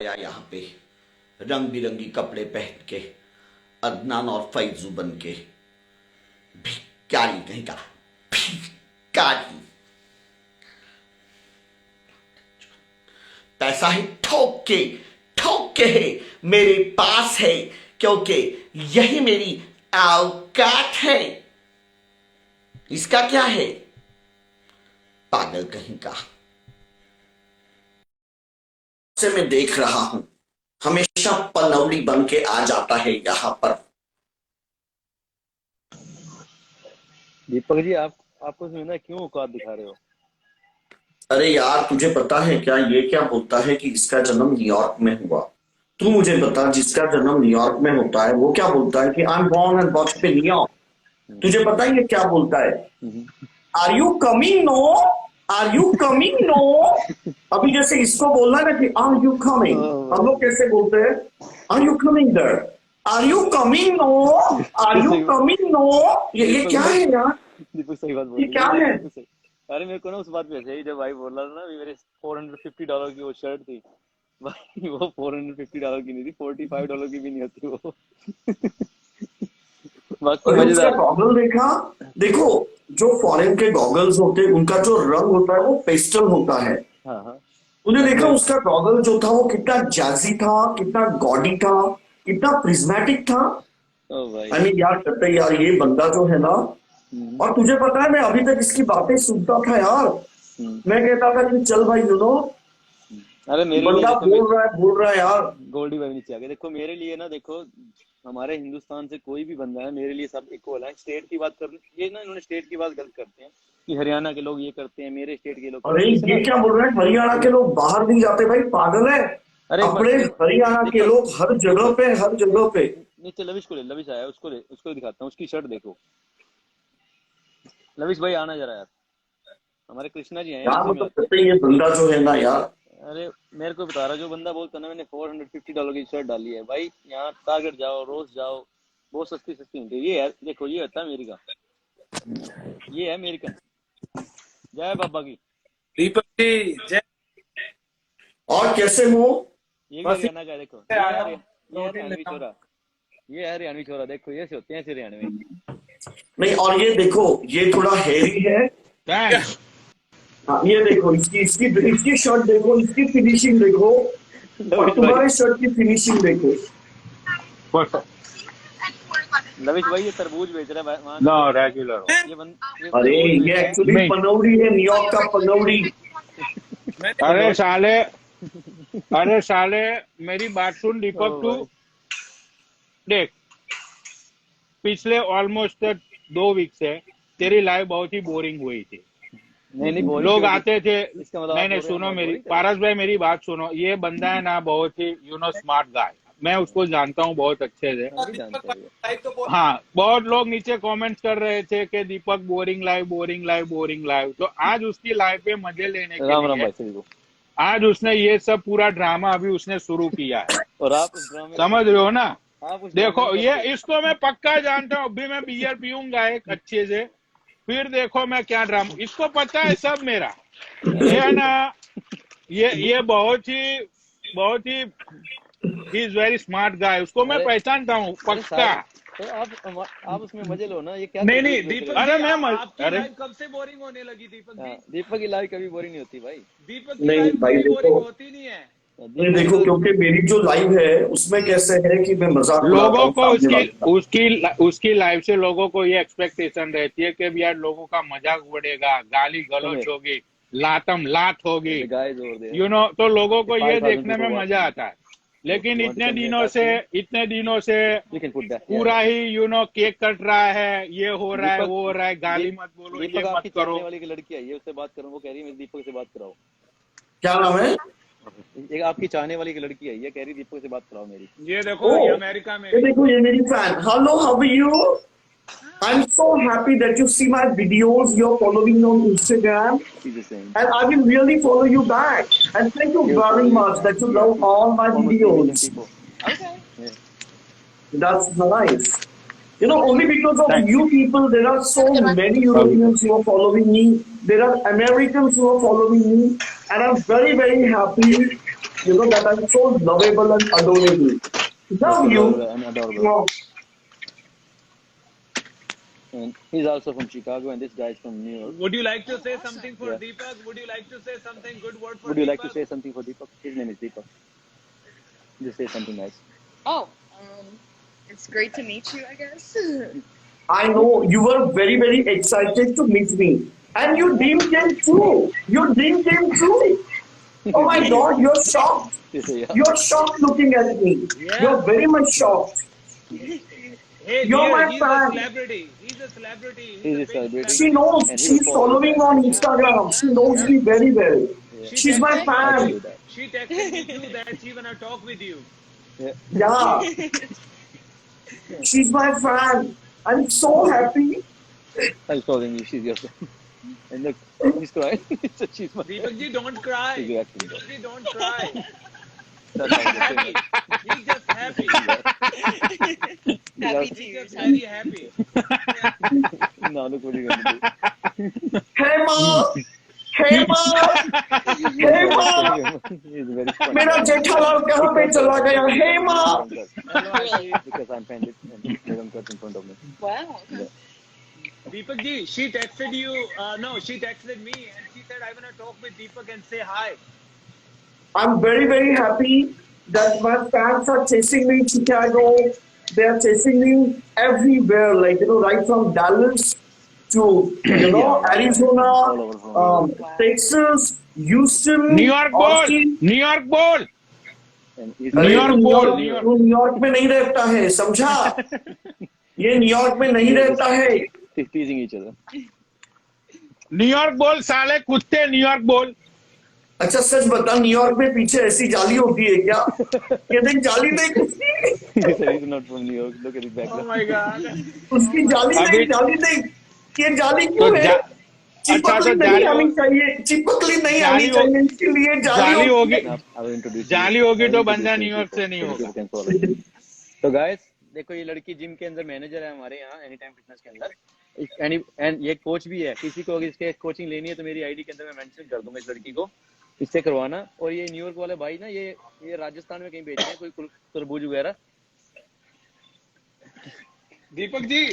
आया यहाँ पे रंग बिरंगी कपड़े पहन के, अदनान और फैजू बन के, भिखारी कहीं का भिखारी। पैसा ही ठोक के है मेरे पास है, क्योंकि यही मेरी औकात है। इसका क्या है? पागल कहीं का। से मैं देख रहा हूं हमेशा पनौली बन के आ जाता है यहां पर। दीपक जी, आपको सुना क्यों औकात दिखा रहे हो? अरे यार, तुझे पता है क्या, ये क्या बोलता है कि इसका जन्म न्यूयॉर्क में हुआ। तू मुझे बता, जिसका जन्म न्यूयॉर्क में होता है वो क्या बोलता है कि I am born and bought पे न्यूयॉर्क। तुझे पता है ये क्या बोलता है? Are you coming no, are you coming no. अभी जैसे इसको बोलना है ना कि आर यू कमिंग, हम लोग कैसे बोलते हैं? Are you coming there, are you coming no, are you coming no. ये क्या है यार? दीपक सही बात बोल ये क्या है? अरे मेरे को ना उस बात पे ऐसे ही जब भाई बोल रहा था ना, मेरे $450 की वो शर्ट थी भाई, वो $450 की नहीं थी, $45 की भी नहीं होती वो। बाकी और उसका मजेदार। गॉगल देखा? देखो, जो फॉरेन के गॉगल्स होते हैं उनका जो रंग होता है वो पेस्टल होता है। हाँ हाँ। तूने देखा उसका गॉगल जो था वो कितना जैजी था, कितना गॉडी था, कितना प्रिज्मेटिक था। ओ भाई। आई मीन यार, कहते यार ये बंदा जो है ना। और तुझे पता है मैं अभी तक इसकी बातें सुनता था यार। मैं कहता था कि चल भाई अरे मेरे बंदा लिए बोल रहा है यार। गोल्डी भाई नीचे आ गए। देखो मेरे लिए ना, देखो हमारे हिंदुस्तान से कोई भी बंदा है, मेरे लिए सब इक्वल है। स्टेट की बात कर, ये ना इन्होंने स्टेट की बात गलत करते हैं कि हरियाणा के लोग ये करते हैं, मेरे स्टेट के लोग। अरे ये क्या बोल रहे हैं, हरियाणा के लोग बाहर नहीं जाते भाई, पागल है। अरे अपने हरियाणा के लोग हर जगह पे। नीचे लविश को ले, लविश आया, उसको दिखाता हूँ, उसकी शर्ट देखो। लविश भाई आना जरा यार, हमारे कृष्णा जी हैं यार यूपी में मतलब आते हैं। कहते ये बंदा जो है ना यार। अरे मेरे को बता रहा, जो बंदा बोलता ना मैंने $450 की शर्ट डाली है भाई, यहाँ टारगेट जाओ, रोज जाओ, बहुत सस्ती सस्ती मिलती है। ये है, देखो ये होता है अमेरिका, ये है अमेरिकन। जय बाबा की। दीपक जी जय। और कैसे हो? ये भी हरियाणा का, देखो ये हरियाणवी छोरा, ये है हरियाणवी छोरा। देखो ये से होते हैं हरियाणवी। नहीं, और ये देखो, ये थोड़ा हेरी है। हाँ, ये देखो इसकी शर्ट देखो, इसकी फिनिशिंग देखो, और तुम्हारे शर्ट की फिनिशिंग देखो। लविश भाई ये तरबूज बेच रहा है नो रेगुलर। अरे ये एक्चुअली पनौड़ी है, न्यूयॉर्क का पनौड़ी। अरे साले मेरी बात सुन दीपक। तू देख, पिछले ऑलमोस्ट 2 वीक से तेरी लाइफ बहुत ही बोरिंग हुई थी। नहीं लोग आते थे। मतलब नहीं सुनो मेरी, पारस भाई मेरी बात सुनो। ये बंदा है ना बहुत ही स्मार्ट गाय, मैं उसको जानता हूँ बहुत अच्छे से। हाँ, बहुत लोग नीचे कमेंट्स कर रहे थे कि दीपक बोरिंग लाइफ। तो आज उसकी लाइफ पे मजे लेने के लिए आज उसने ये सब पूरा ड्रामा अभी उसने शुरू किया है। और आप समझ रहे हो ना? देखो ये इसको मैं पक्का जानता हूँ। अभी मैं बियर पीऊंगा एक अच्छे से, फिर देखो मैं क्या ड्रामा। इसको पता है सब मेरा, ये है ना, ये बहुत ही he is very smart guy. उसको मैं पहचानता हूँ पक्का। तो आप उसमें मजे लो ना। ये क्या नहीं दीपक, अरे मैं आपकी लाइफ कब से बोरिंग होने लगी दीपक जी? दीपक की लाइफ कभी बोरिंग नहीं होती भाई। दीपक की लाइफ कभी बोरिंग होती नहीं है। नहीं देखो, क्योंकि मेरी जो लाइव है उसमें कैसे है कि मैं मजाक लोगों को उसकी लाइफ से लोगों को ये एक्सपेक्टेशन रहती है कि यार लोगों का मजाक उड़ेगा, गाली गलौज होगी, लात होगी, तो लोगों को ये देखने में मजा आता है। लेकिन इतने दिनों से पूरा ही केक कट रहा है, ये हो रहा है, वो हो रहा है, गाली मत बोलो, ये मत करो। वाली की लड़की आई है, उससे बात करो, वो कह रही है मेरे दीपक से बात कराओ। क्या नाम है? एक आपकी चाहने वाली की लड़की आई है, कह रही दीपक से बात कराओ मेरी। ये देखो, ये अमेरिका में, ये देखो, ये मेरी fan. Hello, how are you? I'm so happy that you see my videos. You're following me on Instagram, and I will really follow you back. And thank you very much that you love all my videos. Okay. That's nice. You know, only because of you people, there are so many Europeans who are following me. There are Americans who are following me, and I'm very, very happy You know that I'm so lovable and adorable. Love you. and adorable. And he's also from Chicago, and this guy is from New York. Would you like to say awesome. something for Yeah. Deepak? Would you like to say something? Good word for Would you Deepak? like to say something for Deepak? His name is Deepak. Just say something nice. Oh, it's great to meet you, I guess. I know you were very, very excited to meet me. And your dream came true. Your dream came true. Oh my God, you're shocked. Yeah. You're shocked looking at me. Yeah. You're very much shocked. Hey, You're my he's fan. a celebrity. He's a celebrity. He's a big celebrity. She knows. And he She's will follow following you on back. Instagram. She knows me very well. Yeah. She's my I fan. see that. She texted me too that she wanna talk with you. Yeah. She's my fan. I'm so happy. I'm calling you. She's your friend. And look, he's crying. So she's my Deepak ji, don't cry. He's reacting. Deepak ji, don't cry. That's how He's I'm happy. He's just happy. Happy Yes. He's tears. just very happy. Now look what you're going to do. Hey Ma. Hey Ma. Hey Ma. He's very funny. मेरा जेठालाल कहाँ पे चला गया? Hey Ma. Because I'm offended and they don't cut in front of me. Wow. Yeah. Deepak ji, she texted you. No, she texted me and she said, I wanna talk with Deepak and say hi. I'm very, very happy that my fans are chasing me in Chicago. They are chasing me everywhere, like, right from Dallas to, Arizona, Texas, Houston, New York ball, Austin. New York ball. And he's अरे York तू ball, तू New York में नहीं रहता है, समझा? ये New York में नहीं रहता है. teasing each other. न्यूयॉर्क बोल साले कुत्ते, न्यूयॉर्क बोल. अच्छा सच बता, न्यूयॉर्क में पीछे ऐसी जाली होती है क्या? ये देख जाली देख उसकी. He said he's not from New York. Look at his Oh background. my god. उसकी जाली देख, अभी- जाली देख. ये जाली तो क्यों है? अच्छा चिपकली तो नहीं जाली आनी चाहिए, चिपकली नहीं आनी जाली हो- चाहिए, इसके लिए जाली होगी, I will introduce जाली you. होगी I will तो introduce बंदा you न्यूयॉर्क people. से नहीं So होगा. people can follow. तो गाइस देखो, ये लड़की जिम के अंदर मैनेजर है हमारे यहाँ एनी टाइम फिटनेस के अंदर. एंड ये कोच भी है. किसी को अगर इसके कोचिंग लेनी है तो मेरी आईडी के अंदर मैं मेंशन कर दूंगा इस लड़की को, इससे करवाना. और ये न्यूयॉर्क वाले भाई ना, ये राजस्थान में कहीं बेच रहे हैं कोई तरबूज वगैरह. दीपक जी,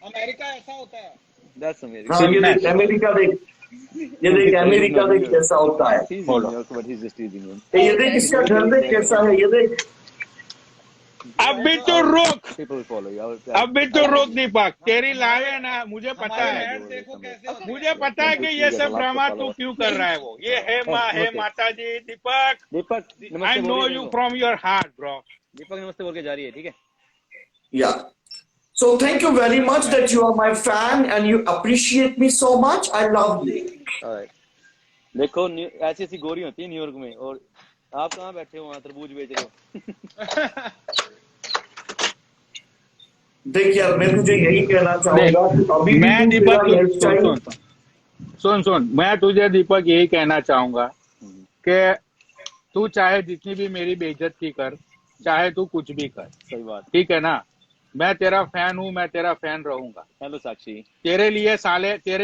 अमेरिका ऐसा होता है. That's America. हाँ, ये देख अमेरिका देख, ये देख अमेरिका देख कैसा होता है. He's in New York, but he's just teasing him. ये देख इसका घर देख कैसा है, ये देख. अब भी तो रोक, People will follow you. अब भी तो रोक दीपक. तेरी लाइव है ना, मुझे पता हमारे है, ऐड देखो कैसे होते हैं. मुझे पता है कि ये सब ड्रामा तू क्यों कर रहा है. वो ये है माँ है माता जी. दीपक, दीपक I नमस्ते know बोलिए you देखो. from your heart, bro. दीपक नमस्ते बोल के जा रही है, ठीक है. Yeah. So thank you very much that you are my fan and you appreciate me so much. I love you. Alright. देखो ऐसी ऐसी गोरी होती है न्यूयॉर्क में, और आप कहाँ बैठे हो वहाँ तरबूज बेच रहे हो. देख यार, मैं तुझे यही कहना चाहूंगा कि अभी भी मैं तू दीपक तेरा hairstyle- सुन, मैं तुझे दीपक यही कहना चाहूंगा कि तू चाहे जितनी भी मेरी बेइज्जती कर, चाहे तू कुछ भी कर, सही बात. ठीक है ना. मैं तेरा फैन हूँ, मैं तेरा फैन रहूंगा. हेलो साक्षी. तेरे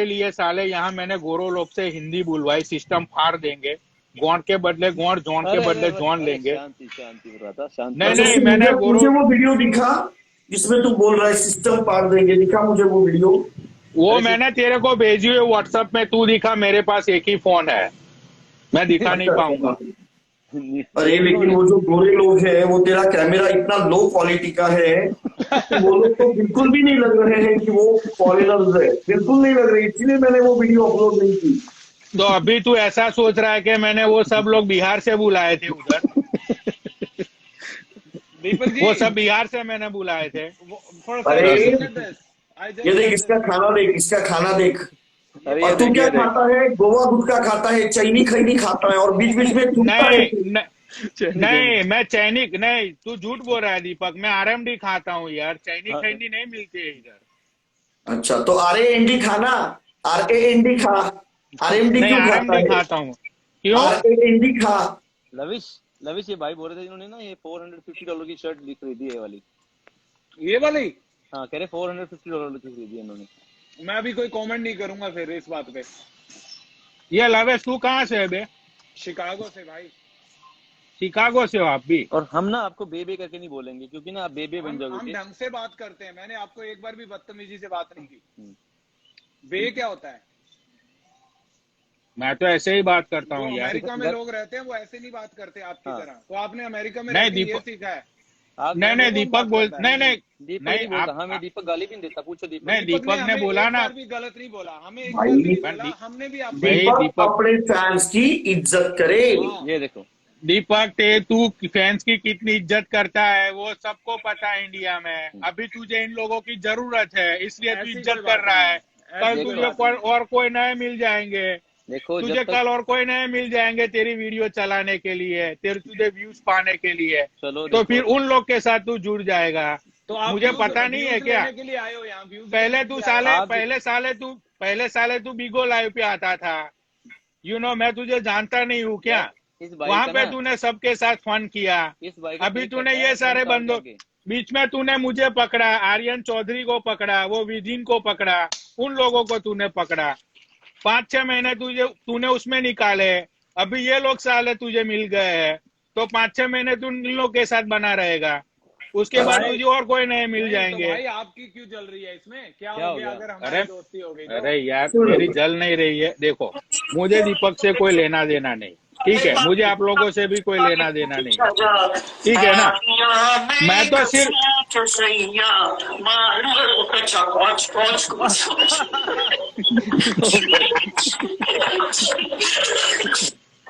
लिए साले यहाँ मैंने गोरो लोग से हिंदी बुलवाई. सिस्टम फाड़ देंगे. गौंड के बदले गौंड, जॉन के बदले जॉन लेंगे. शांति शांति बोल रहा था. शांति. नहीं, अच्छा, नहीं, मैंने मुझे गुरु- वो वीडियो दिखा जिसमें तू बोल रहा है सिस्टम पार देंगे. दिखा मुझे वो वीडियो. वो मैंने तेरे को भेजी हुई व्हाट्सएप में. तू दिखा, मेरे पास एक ही फोन है, मैं दिखा नहीं पाऊंगा. अरे लेकिन वो जो गोरे लोग हैं, वो तेरा कैमरा इतना लो क्वालिटी का है, वो लोग तो बिल्कुल भी नहीं लग रहे हैं कि वो फॉरेनर्स है. बिल्कुल नहीं लग रहे, इसलिए मैंने वो वीडियो अपलोड नहीं की. तो अभी तू ऐसा सोच रहा है कि मैंने वो सब लोग बिहार से बुलाए थे उधर. दीपक जी, वो सब बिहार से मैंने बुलाए थे. for a अरे, second, look at this. I just ये देख said इसका खाना देख, इसका खाना देख. अरे और ये तू देख, क्या ये देख. खाता है? गोवा गुटखा खाता है, चैनी खैनी खाता है और बीच बीच में थूकता है. नहीं, मैं चैनिक नहीं. तू झूठ बोल रहा है दीपक. मैं आरएमडी खाता हूँ यार. चैनी खैनी नहीं मिलती है इधर. अच्छा, तो RAND खाना, RAND खा. RMD नहीं, क्यों खाता आरएमडी है? खाता हूँ. क्यों? RAND खा. लविश ये भाई बोल रहे थे इन्होंने ना, ये $450 की शर्ट खरीदी है ये वाली. ये वाली. हाँ, कह रहे $450 की खरीदी है इन्होंने. मैं अभी कोई कमेंट नहीं करूंगा फिर इस बात पे. ये लवेश तू कहाँ से है बे? शिकागो से भाई. शिकागो से हो आप भी? और हम ना आपको बेबे करके नहीं बोलेंगे, क्योंकि ना आप बेबे बन हम जाओगे। ढंग से बात करते हैं, मैंने आपको एक बार भी बदतमीजी से बात नहीं की। हम्म। बे क्या होता है? मैं तो ऐसे ही बात करता जो हूँ यार। अमेरिका में लोग रहते हैं वो ऐसे नहीं बात करते आपकी हाँ। तरह। तो आपने अमेरिका में नहीं, रह के ये दीपक- सीखा है। नहीं दीपक बोल, नहीं दीपक नहीं नहीं बोलता, आप, हमें दीपक गाली भी नहीं देता, पूछो दीपक। नहीं दीपक ने हमें बोला एक ना बार भी गलत नहीं बोला, हमें एक भाई, बार भी नहीं भाई, बोला, हमने भी आपको। भाई, दीपक दीपक- अपने फैंस की इज्जत करे। हाँ। ये देखो, दीपक तू फैंस की कितनी इज्जत करता है वो सबको पता है इंडिया में। अभी तुझे इन लोगों की जरूरत है, इसलिए तू ऐसी इज्जत कोई कर बात रहा नहीं है। है, कल ऐसी कोई तुझे बात नहीं है। और कोई नए मिल जाएंगे, देखो तुझे जब तक, कल और कोई नए मिल जाएंगे तेरी वीडियो चलाने के लिए, तुझे व्यूज पाने के लिए। चलो तो देखो, फिर उन लोग के साथ तू जुड़ जाएगा। तो आप मुझे views- पता नहीं है views क्या? लेने के लिए आए हो यहाँ, views पहले लेने तू के लिए आए हो। साले आप- पहले साले तू बिगो लाइव पे आता था। मैं तुझे जानता नहीं हूँ क्या? इस भाई वहां का पे ना, तूने सबके साथ फन किया। इस भाई का अभी पेज तूने चलता ये है सारे 1 साल के बंदों, आगे। बीच में तूने मुझे पकड़ा, आर्यन चौधरी को पकड़ा, वो विजिन को पकड़ा, उन लोगों को तूने पकड़ा। 5-6 महीने तूने उसमें निकाले। अभी ये लोग साले तुझे मिल गए हैं, तो 5-6 महीने तू इन लोग के साथ बना रहेगा। उसके बाद भाई- तुझे और कोई नए मिल नहीं, जाएंगे। तो भाई आपकी क्यों चल रही है इसमें? क्या क्या हो हो गया गया? अगर अरे हमारी दोस्ती हो गई तो? अरे यार, सुनो। मेरी जल नहीं रही है। देखो, मुझे दीपक से कोई लेना देना नहीं, ठीक है? मुझे आप लोगों से भी कोई लेना देना नहीं, ठीक है ना? मैं तो सिर्फ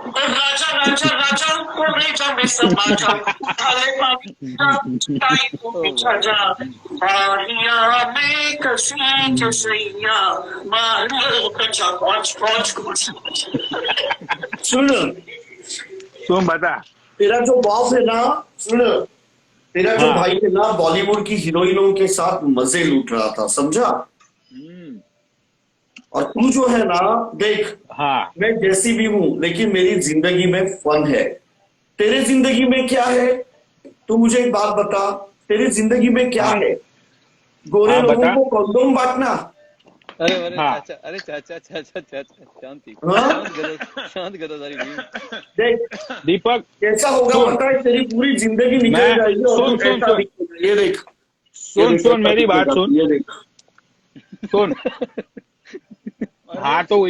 राजा राजा राजा राजा में समा जा, ढाले जा, पानिया में कसी जसैया, मारो कचा कोच कोच कोच। सुन, तुम बता। तेरा जो बाप है ना, सुन, तेरा जो हाँ। भाई है ना, बॉलीवुड की हीरोइनों के साथ मजे लूट रहा था, समझा? और तू जो है ना, देख, हाँ, मैं जैसी भी हूं, लेकिन मेरी जिंदगी में फन है। तेरे जिंदगी में क्या है? तू मुझे एक बात बता, तेरी जिंदगी में क्या हाँ। है? गोरे हाँ, लोगों बता। को कंडोम बांटना? अरे अरे हाँ। चाचा, अरे चाचा चाचा चाचा, शांति, हाँ? शांत करो सारी टीम। देख, दीपक कैसा होगा सुन। पता है? तेरी पूरी जिंदगी निकल मैं- जाएगी और सुन, तू सुन, कैसा सुन। दिखेगा, ये देख। सुन मेरी बात सुन, ये देख। सुन। हाँ तो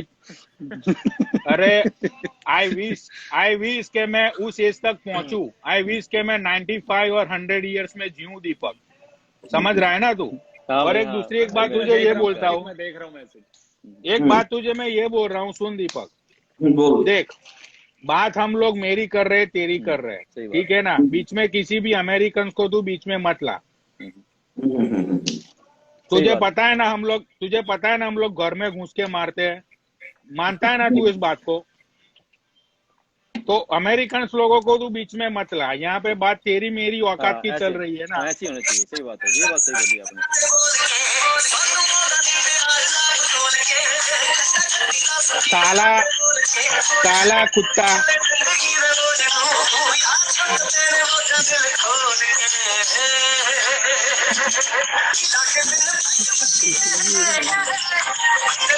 अरे आई विश के मैं उस एज तक पहुंचू। आई विश के मैं 95 और 100 इयर्स में जीऊं दीपक, समझ रहा है ना तू? हाँ और भाई, एक हाँ। दूसरी एक बात मैं तुझे देख ये रहा हूँ, बोलता हूँ, मैं देख रहा हूँ मैसेज। एक बात तुझे मैं ये बोल रहा हूँ, सुन दीपक। बोल। देख, बात हम लोग मेरी कर रहे, तेरी कर रहे, सही बात। ठीक है ना? बीच में किसी भी अमेरिकन को तू बीच में मत ला। तुझे बात। पता है ना हम लोग घर में घुस के मारते हैं, मानता है ना तू इस बात को? तो अमेरिकन लोगों को तू बीच में मत ला। यहाँ पे बात तेरी मेरी औकात की चल रही है ना। ऐसी होना चाहिए, सही बात है, ये बात सही बोली आपने। काला कुत्ता।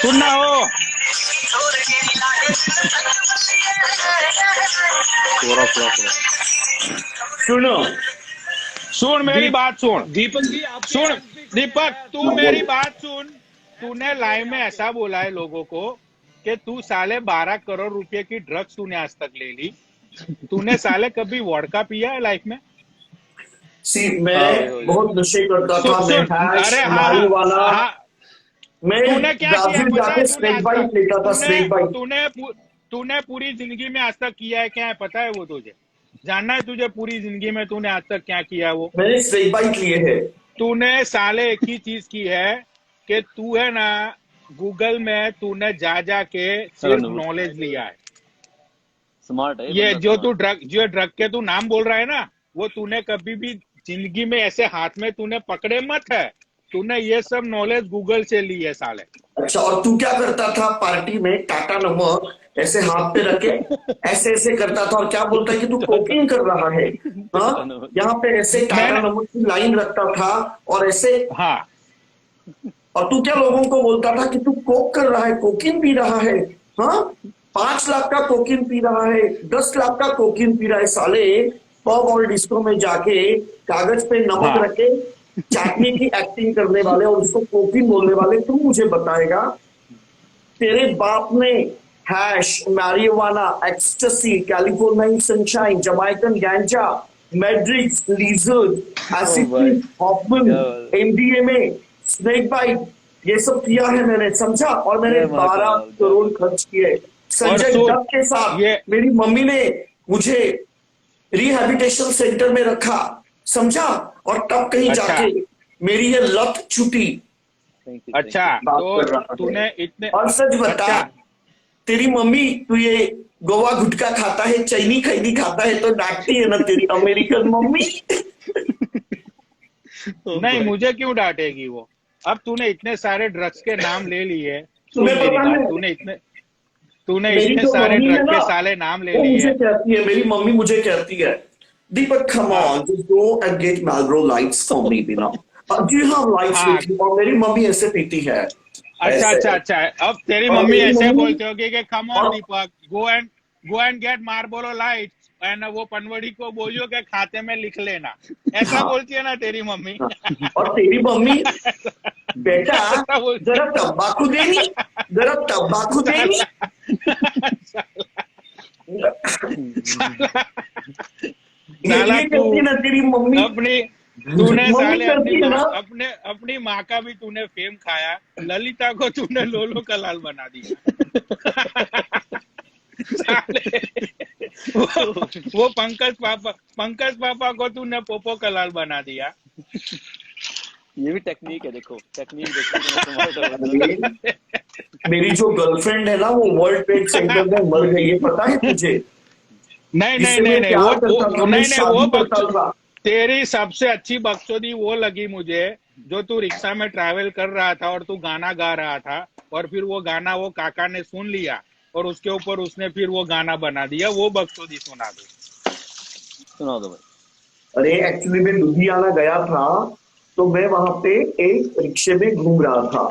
सुनना हो, सुनो, सुन मेरी बात सुन। दीपक जी, आप सुन दीपक, तू मेरी बात सुन। तूने लाइव में ऐसा बोला है लोगों को कि तू साले 12 करोड़ रुपए की ड्रग्स तूने आज तक ले ली। तूने साले कभी वोडका पिया है लाइफ में? सी, मैं बहुत नशे करता था, मैं सुन, हैश, अरे माली वाला। हाँ, मैं तूने क्या किया ब्राजील पता जाके है? स्नेक बाइट लेता था, स्नेक बाइट। तूने पूरी जिंदगी में आज तक किया है क्या है पता है वो तुझे? जानना है तुझे पूरी जिंदगी में तूने आज तक क्या किया है वो? मैंने स्नेक बाइट लिए है। तूने साले एक ही चीज की है कि तू है ना, गूगल में तूने जा के सिर्फ नॉलेज लिया है। स्मार्ट है ये बंदा, जो smart। ड्रग के तू नाम बोल रहा है ना, वो तूने कभी भी जिंदगी में ऐसे हाथ में तूने पकड़े मत है। तूने ये सब नॉलेज गूगल से ली है साले। अच्छा, और तू क्या करता था पार्टी में? टाटा नमक ऐसे हाथ पे रख के ऐसे ऐसे करता था और क्या बोलता है कि तू कोकिंग कर रहा है? हाँ, यहाँ पे ऐसे टाटा नमक की लाइन रखता था और ऐसे। हाँ, और तू क्या लोगों को बोलता था कि तू कोक कर रहा है, कोकिंग पी रहा है? हाँ, 5 लाख का कोकीन पी रहा है, 10 लाख का कोकीन पी रहा है साले। पब और डिस्को में जाके कागज पे नमक हाँ रखे चाटने की एक्टिंग करने वाले और उसको कोकीन बोलने वाले, तू मुझे बताएगा तेरे बाप ने hash, marijuana, ecstasy, California sunshine, जमाइकन गांजा, मैड्रिक्स, लीजर्ड, ओ भाई एसिड, हॉफमन, क्या बात है। एमडीएमए, स्नेक बाइट, ये सब किया है मैंने, समझा। और मैंने जय 12 महाकाल, जय करोड़ महाकाल। खर्च किए और संजय सुन दत्त के साथ। ये मेरी मम्मी ने मुझे रिहैबिलिटेशन सेंटर में रखा, समझा। और तब कहीं अच्छा जाके मेरी ये लत छूटी। थैंक यू अच्छा बात तो कर रहा है। तूने इतने और सच बता, अच्छा तेरी मम्मी तू ये गोवा गुटखा खाता है, चैनी खैनी खाता है तो डांटती है ना तेरी अमेरिकन मम्मी। ओ नहीं भाई मुझे क्यों डांटेगी वो। अब तूने इतने सारे ड्रग्स के नाम ले लिए, सुन तुम्हें मेरी पता बात, है तूने मेरी इतने जो सारे मम्मी है ड्रग ना, के साले नाम ले वो मुझे लिए। कहती है, मेरी मम्मी मुझे कहती है, दीपक कम हाँ on just go and get Marlboro lights for me बिना। Do you have lights हाँ with you? और मेरी मम्मी ऐसे पीती है, अच्छा ऐसे। अच्छा अच्छा। अब तेरी और मम्मी मेरी ऐसे मम्मी बोलते होगी कि कम ऑन और Deepak, go and get Marlboro lights and वो पनवड़ी को बोलियो कि खाते में लिख लेना, ऐसा हाँ, बोलती है ना तेरी मम्मी। हाँ। और तेरी मम्मी, बेटा ऐसा बोलती जरा तंबाकू देनी, जरा तंबाकू साला देनी। साला ये तू करती है ना तेरी मम्मी, अपनी तूने मम्मी साले अपनी करती है माँ ना। अपनी माँ का भी तूने फेम खाया, ललिता को तूने लोलो कलाल बना दिया। साले वो पंकज पापा को तूने पोपो कलाल बना दिया। ये भी टेक्निक है, देखो टेक्निक देखो कितना स्मार्ट है अरे, मेरी जो गर्लफ्रेंड है ना वो वर्ल्ड ट्रेड सेंटर में मर गई है, पता है तुझे। नहीं नहीं जिससे नहीं मैं नहीं प्यार करता था, मैं नहीं नहीं वो शादी करता था। तेरी सबसे अच्छी बकचोदी वो लगी मुझे, जो तू रिक्शा में ट्रैवल कर रहा था और तू गाना गा रहा था और फिर वो गाना वो काका ने सुन लिया और उसके ऊपर उसने फिर वो गाना बना दिया, वो बकचोदी सुना दो। सुना दो भाई। अरे एक्चुअली मैं लुधियाना गया था, तो मैं वहां पे एक रिक्शे में घूम रहा था।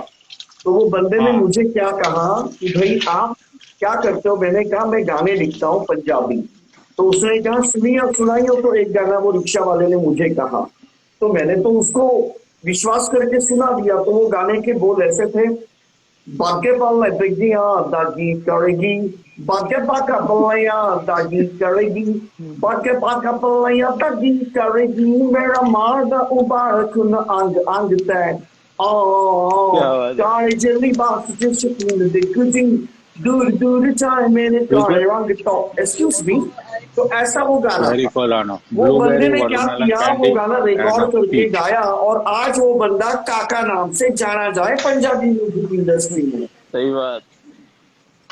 तो वो बंदे ने हाँ मुझे क्या कहा कि भाई आप क्या करते हो। मैंने कहा मैं गाने लिखता हूँ पंजाबी। तो उसने कहा सुनिए सुनाइए, तो एक गाना वो रिक्शा वाले ने मुझे कहा। तो मैंने तो उसको विश्वास करके सुना दिया। तो वो गाने के बोल ऐसे थे, बाके पाले बिगिया दागी करेगी, बाके पाका पलैया दागी करेगी, बाके पाका पलैया दागी करेगी, मेरा मार्दा उबार कुन अंग अंग तै क्या ओ बात है। काले जल्दी बात जिस कुन दिखती दूर दूर जाए मेरे काले रंग तो। Excuse me. तो ऐसा वो गाना वेरी था। फलाना वो बंदे ब्लूबेरी ने क्या वाटरमेलन किया, वो कैंडी गाना एंड रिकॉर्ड करके पीच। गाया और आज वो बंदा काका नाम से जाना जाए पंजाबी म्यूजिक इंडस्ट्री में। सही बात।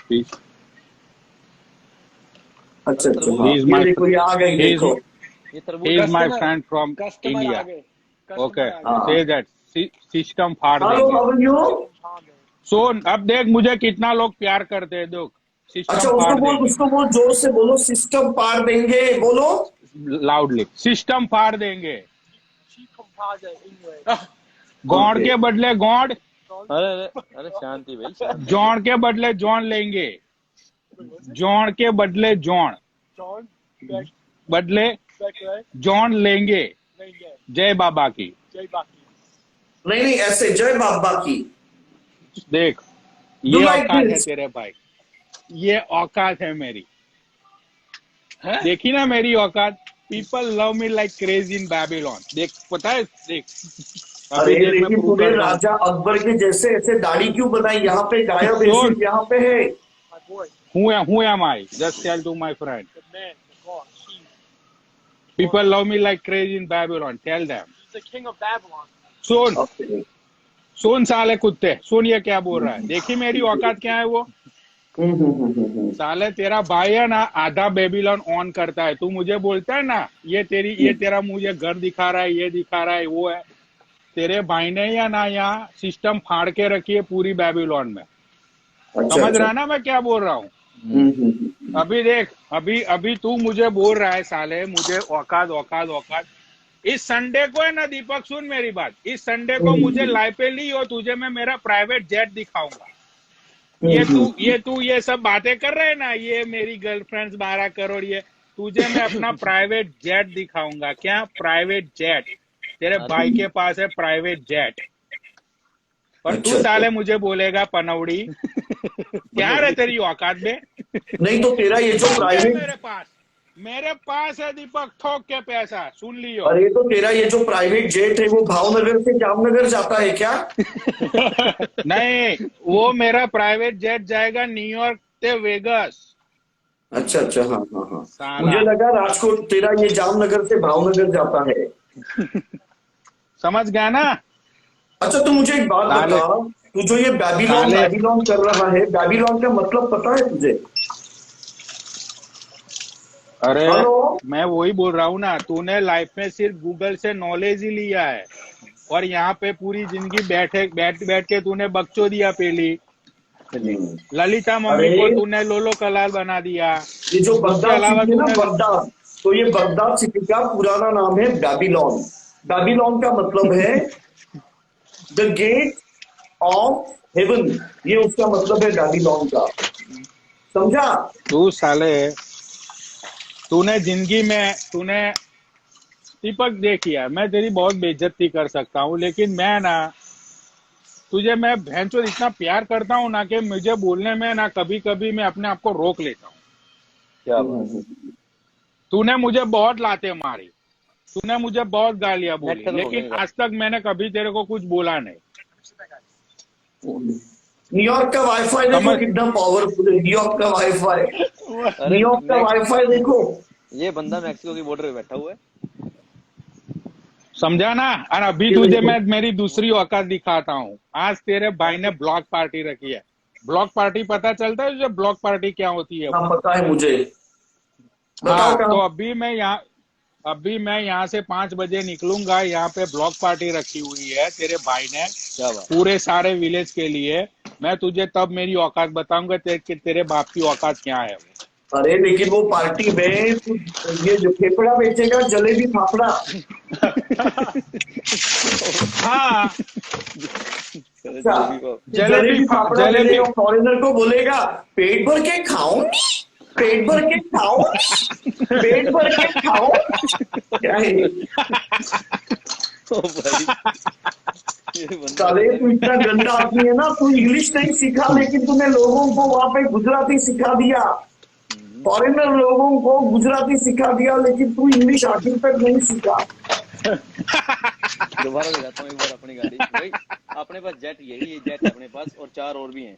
पीच अच्छा अरे अच्छा, तरबूज, हाँ ही इज ये माय देखो, ये आ गई देखो। ये he तरबूज is my customer friend from customer India. आ गए, कस्टमर Okay, आ गए। हाँ, say that सिस्टम फाड़ हेलो देंगे। How are you. हाँ गए। सुन अब देख मुझे कितना लोग प्यार करते हैं, देख अच्छा सिस्टम फाड़ देंगे। उसको बोल, जोर से बोलो, सिस्टम पार देंगे बोलो। लाउडली सिस्टम फाड़ देंगे। She composed English. Gaur okay, के बदले गौड़, अरे अरे अरे शांति भाई शांति। जौन के बदले जौन लेंगे, जौन के बदले जौन John, back, बदले right? जौन लेंगे। Lenge, जय बाबा की। Jay Baki. नहीं नहीं, ऐसे जय बाबा की। देख डू ये लाइक औकात है दिस। तेरे भाई, ये औकात है मेरी। हैं? देखी ना मेरी औकात। People love me like craze in Babylon. देख पता है, देख अरे अभी देख मैं लेकिन प्रूव तूने करता हूँ। राजा अकबर के जैसे ऐसे दाढ़ी क्यों बनाई, यहाँ पे गायब है, सुन सिर्फ यहाँ पे है। My boy, who am I? Just tell to my friend. the man, the God, she. People love me like crazy in Babylon. Tell them. He's the king of Babylon. सुन ओके, सुन साले कुत्ते, सुन ये क्या बोल रहा है। देखी मेरी औकात क्या है वो। साले तेरा भाई है ना, आधा बेबीलोन ऑन करता है। तू मुझे बोलता है ना ये तेरा मुझे घर दिखा रहा है, ये दिखा रहा है, वो है। तेरे भाई ने या ना यहाँ सिस्टम फाड़ के रखी है पूरी बेबीलोन में। अच्छा समझ अच्छा, रहा है ना मैं क्या बोल रहा हूँ। अभी देख, अभी तू मुझे बोल रहा है साले, मुझे औकात औकात औकात। इस संडे को है ना दीपक, सुन मेरी बात, इस संडे को मुझे लाइव पे ली और तुझे मैं मेरा प्राइवेट जेट दिखाऊंगा। ये सब बातें कर रहे हैं ना, ये मेरी गर्लफ्रेंड्स 12 करोड़, ये तुझे मैं अपना प्राइवेट जेट दिखाऊंगा। क्या प्राइवेट जेट? तेरे भाई के पास है प्राइवेट जेट, और तू अच्छा साले मुझे बोलेगा पनौड़ी? क्या है तेरी औकात में? नहीं तो तेरा ये जो ठोक है प्राइवेट, मेरे पास है दीपक, ठोक के पैसा सुन लियो। अरे तो तेरा ये जो प्राइवेट जेट है वो भावनगर से जामनगर जाता है क्या? नहीं, वो मेरा प्राइवेट जेट जाएगा न्यूयॉर्क से वेगस। अच्छा अच्छा, हाँ हाँ हाँ, साला मुझे लगा राजकोट तेरा ये जामनगर से भावनगर जाता है। समझ गया ना? अच्छा तो मुझे एक बात साले बता, तू जो ये बैबीलोन साले बैबीलोन कर रहा है, बैबीलोन का मतलब पता है तुझे? अरे हेलो, मैं वही बोल रहा हूँ ना, तूने लाइफ में सिर्फ गूगल से नॉलेज ही लिया है, और यहाँ पे पूरी जिंदगी बैठ के तूने बकचो दिया पेली। ललिता मम्मी अरे को तूने लोलो कलाल बना दिया। ये जो उसके बगदाद अलावा सिटी है ना, तूने बगदाद, तो ये बगदाद सिटी का पुराना नाम है बैबीलोन। बैबीलोन का मतलब है द गेट ऑफ हेवन, ये उसका मतलब है बैबीलोन का, समझा? तू साले तूने जिंदगी में तूने दीपक देख यार, मैं तेरी बहुत बेइज्जती कर सकता हूँ, लेकिन मैं ना तुझे मैं भैंचोद इतना प्यार करता हूँ ना, कि मुझे बोलने में ना कभी कभी मैं अपने आप को रोक लेता हूँ। क्या बात है। तूने मुझे बहुत लाते मारी, तूने मुझे बहुत गालियां नेट बोली, खत्म हो लेकिन गया आज तक मैंने कभी तेरे को कुछ बोला नहीं। न्यूयॉर्क का वाईफाई देखो समझ? कितना पावरफुल है, न्यूयॉर्क का वाईफाई, अरे न्यूयॉर्क का वाईफाई देखो। ये बंदा मैक्सिको की बॉर्डर पे बैठा हुआ है। समझा ना? और अभी ये तुझे देखो, मैं मेरी दूसरी औकात दिखाता हूँ। आज तेरे भाई ने ब्लॉक पार्टी रखी है। ब्लॉक पार्टी पता चलता है तुझे? ब्लॉक पार्टी क्या होती है हाँ वो? पता है मुझे, बताओ हाँ, कहाँ। तो अभी मैं यहाँ से 5 बजे निकलूंगा। यहाँ पे ब्लॉक पार्टी रखी हुई है तेरे भाई ने, क्या बात। पूरे सारे विलेज के लिए। मैं तुझे तब मेरी औकात बताऊंगा कि तेरे बाप की औकात क्या है वो। अरे लेकिन वो पार्टी में तू ये जो फेफड़ा बेचेगा, जलेबी फाफड़ा। हाँ, अच्छा, जलेबी को ये जलेबी फाफड़ा दे जलेबी देगा, फॉरेनर को बोलेगा पेट भर के खाऊंगी, पेट भर के खाऊंगी, पेट भर के खाऊंगी। क्या है ओ भाई, ये बंदा साले, तू इतना गंदा आदमी है ना, तू इंग्लिश नहीं सीखा लेकिन तूने लोगों को वहां पे गुजराती सिखा दिया, फॉरेनर लोगों को गुजराती सिखा दिया, लेकिन तू इंग्लिश आखिर तक नहीं सीखा। दोबारा ले जाता हूँ एक बार अपनी गाड़ी भाई। अपने पास जेट यही है, जेट है अपने पास, और 4 और भी हैं।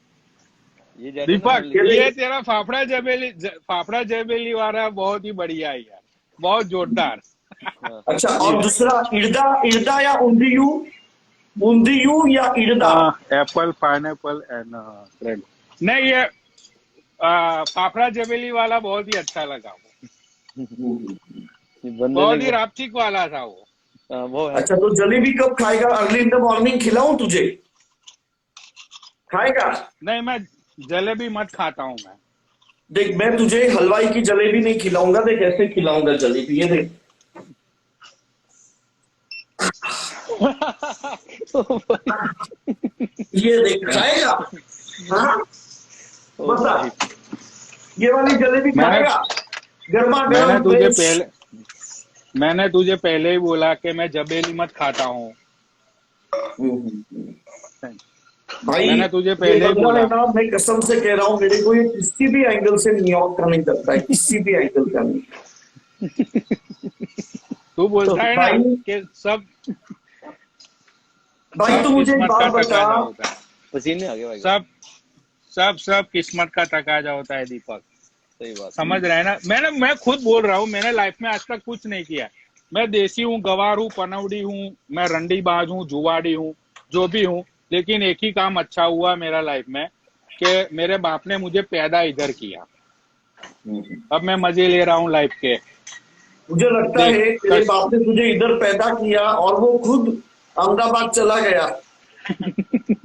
ये जेट है ना, दीपक, हमने ये तेरा फाफड़ा जबेली वाला बहुत ही बढ़िया है यार, बहुत जोरदार। हाँ, अच्छा, और दूसरा इड़दा, इड़दा या उंदियू, उंदियू या idada? Apple pineapple and bread. नहीं, ये फाफड़ा जबेली वाला बहुत ही अच्छा लगा वो, ये बंदे बहुत ने ही रापचिक वाला था वो। वो है। अच्छा तो जलेबी कब खाएगा? अर्ली इन द मॉर्निंग खिलाऊं तुझे, खाएगा? नहीं, मैं जलेबी मत खाता हूँ मैं। देख, मैं तुझे हलवाई की जलेबी नहीं खिलाऊंगा, देख ऐसे खिलाऊंगा जलेबी, ये देख, ये देख, खाएगा? हाँ ओ बता, भाई, ये वाली जलेबी मैंने खाएगा? गर्मा मैंने गर्म तुझे फ्रेश। पहले मैंने तुझे पहले ही बोला कि मैं जबेली मत खाता हूँ। भाई मैंने तुझे ये पहले ही बंदा है बोला। ना, मैं कसम से कह रहा हूँ, मेरे को ये किसी भी एंगल से न्यूयॉर्क का नहीं करता है, किसी भी एंगल का नहीं। तू तो बोलता है ना भाई, कि सब भाई सब तू मुझे एक किस्मत का बात बता, तकाजा होता है। पसीने आ गए भाई। सब किस्मत का तकाजा होता है दीपक, सही बात। समझ रहे हैं ना? मैं खुद बोल रहा हूँ, मैंने लाइफ में आज तक कुछ नहीं किया। मैं देसी हूँ, गवार हूँ, पनौड़ी हूँ, मैं रंडीबाज हूँ, जुवाड़ी हूँ, जो भी हूँ, लेकिन एक ही काम अच्छा हुआ मेरा लाइफ में, कि मेरे बाप ने मुझे पैदा इधर किया। अब मैं मजे ले रहा हूँ लाइफ के। मुझे लगता देख है तेरे बाप ने तुझे इधर पैदा किया और वो खुद अहमदाबाद चला गया।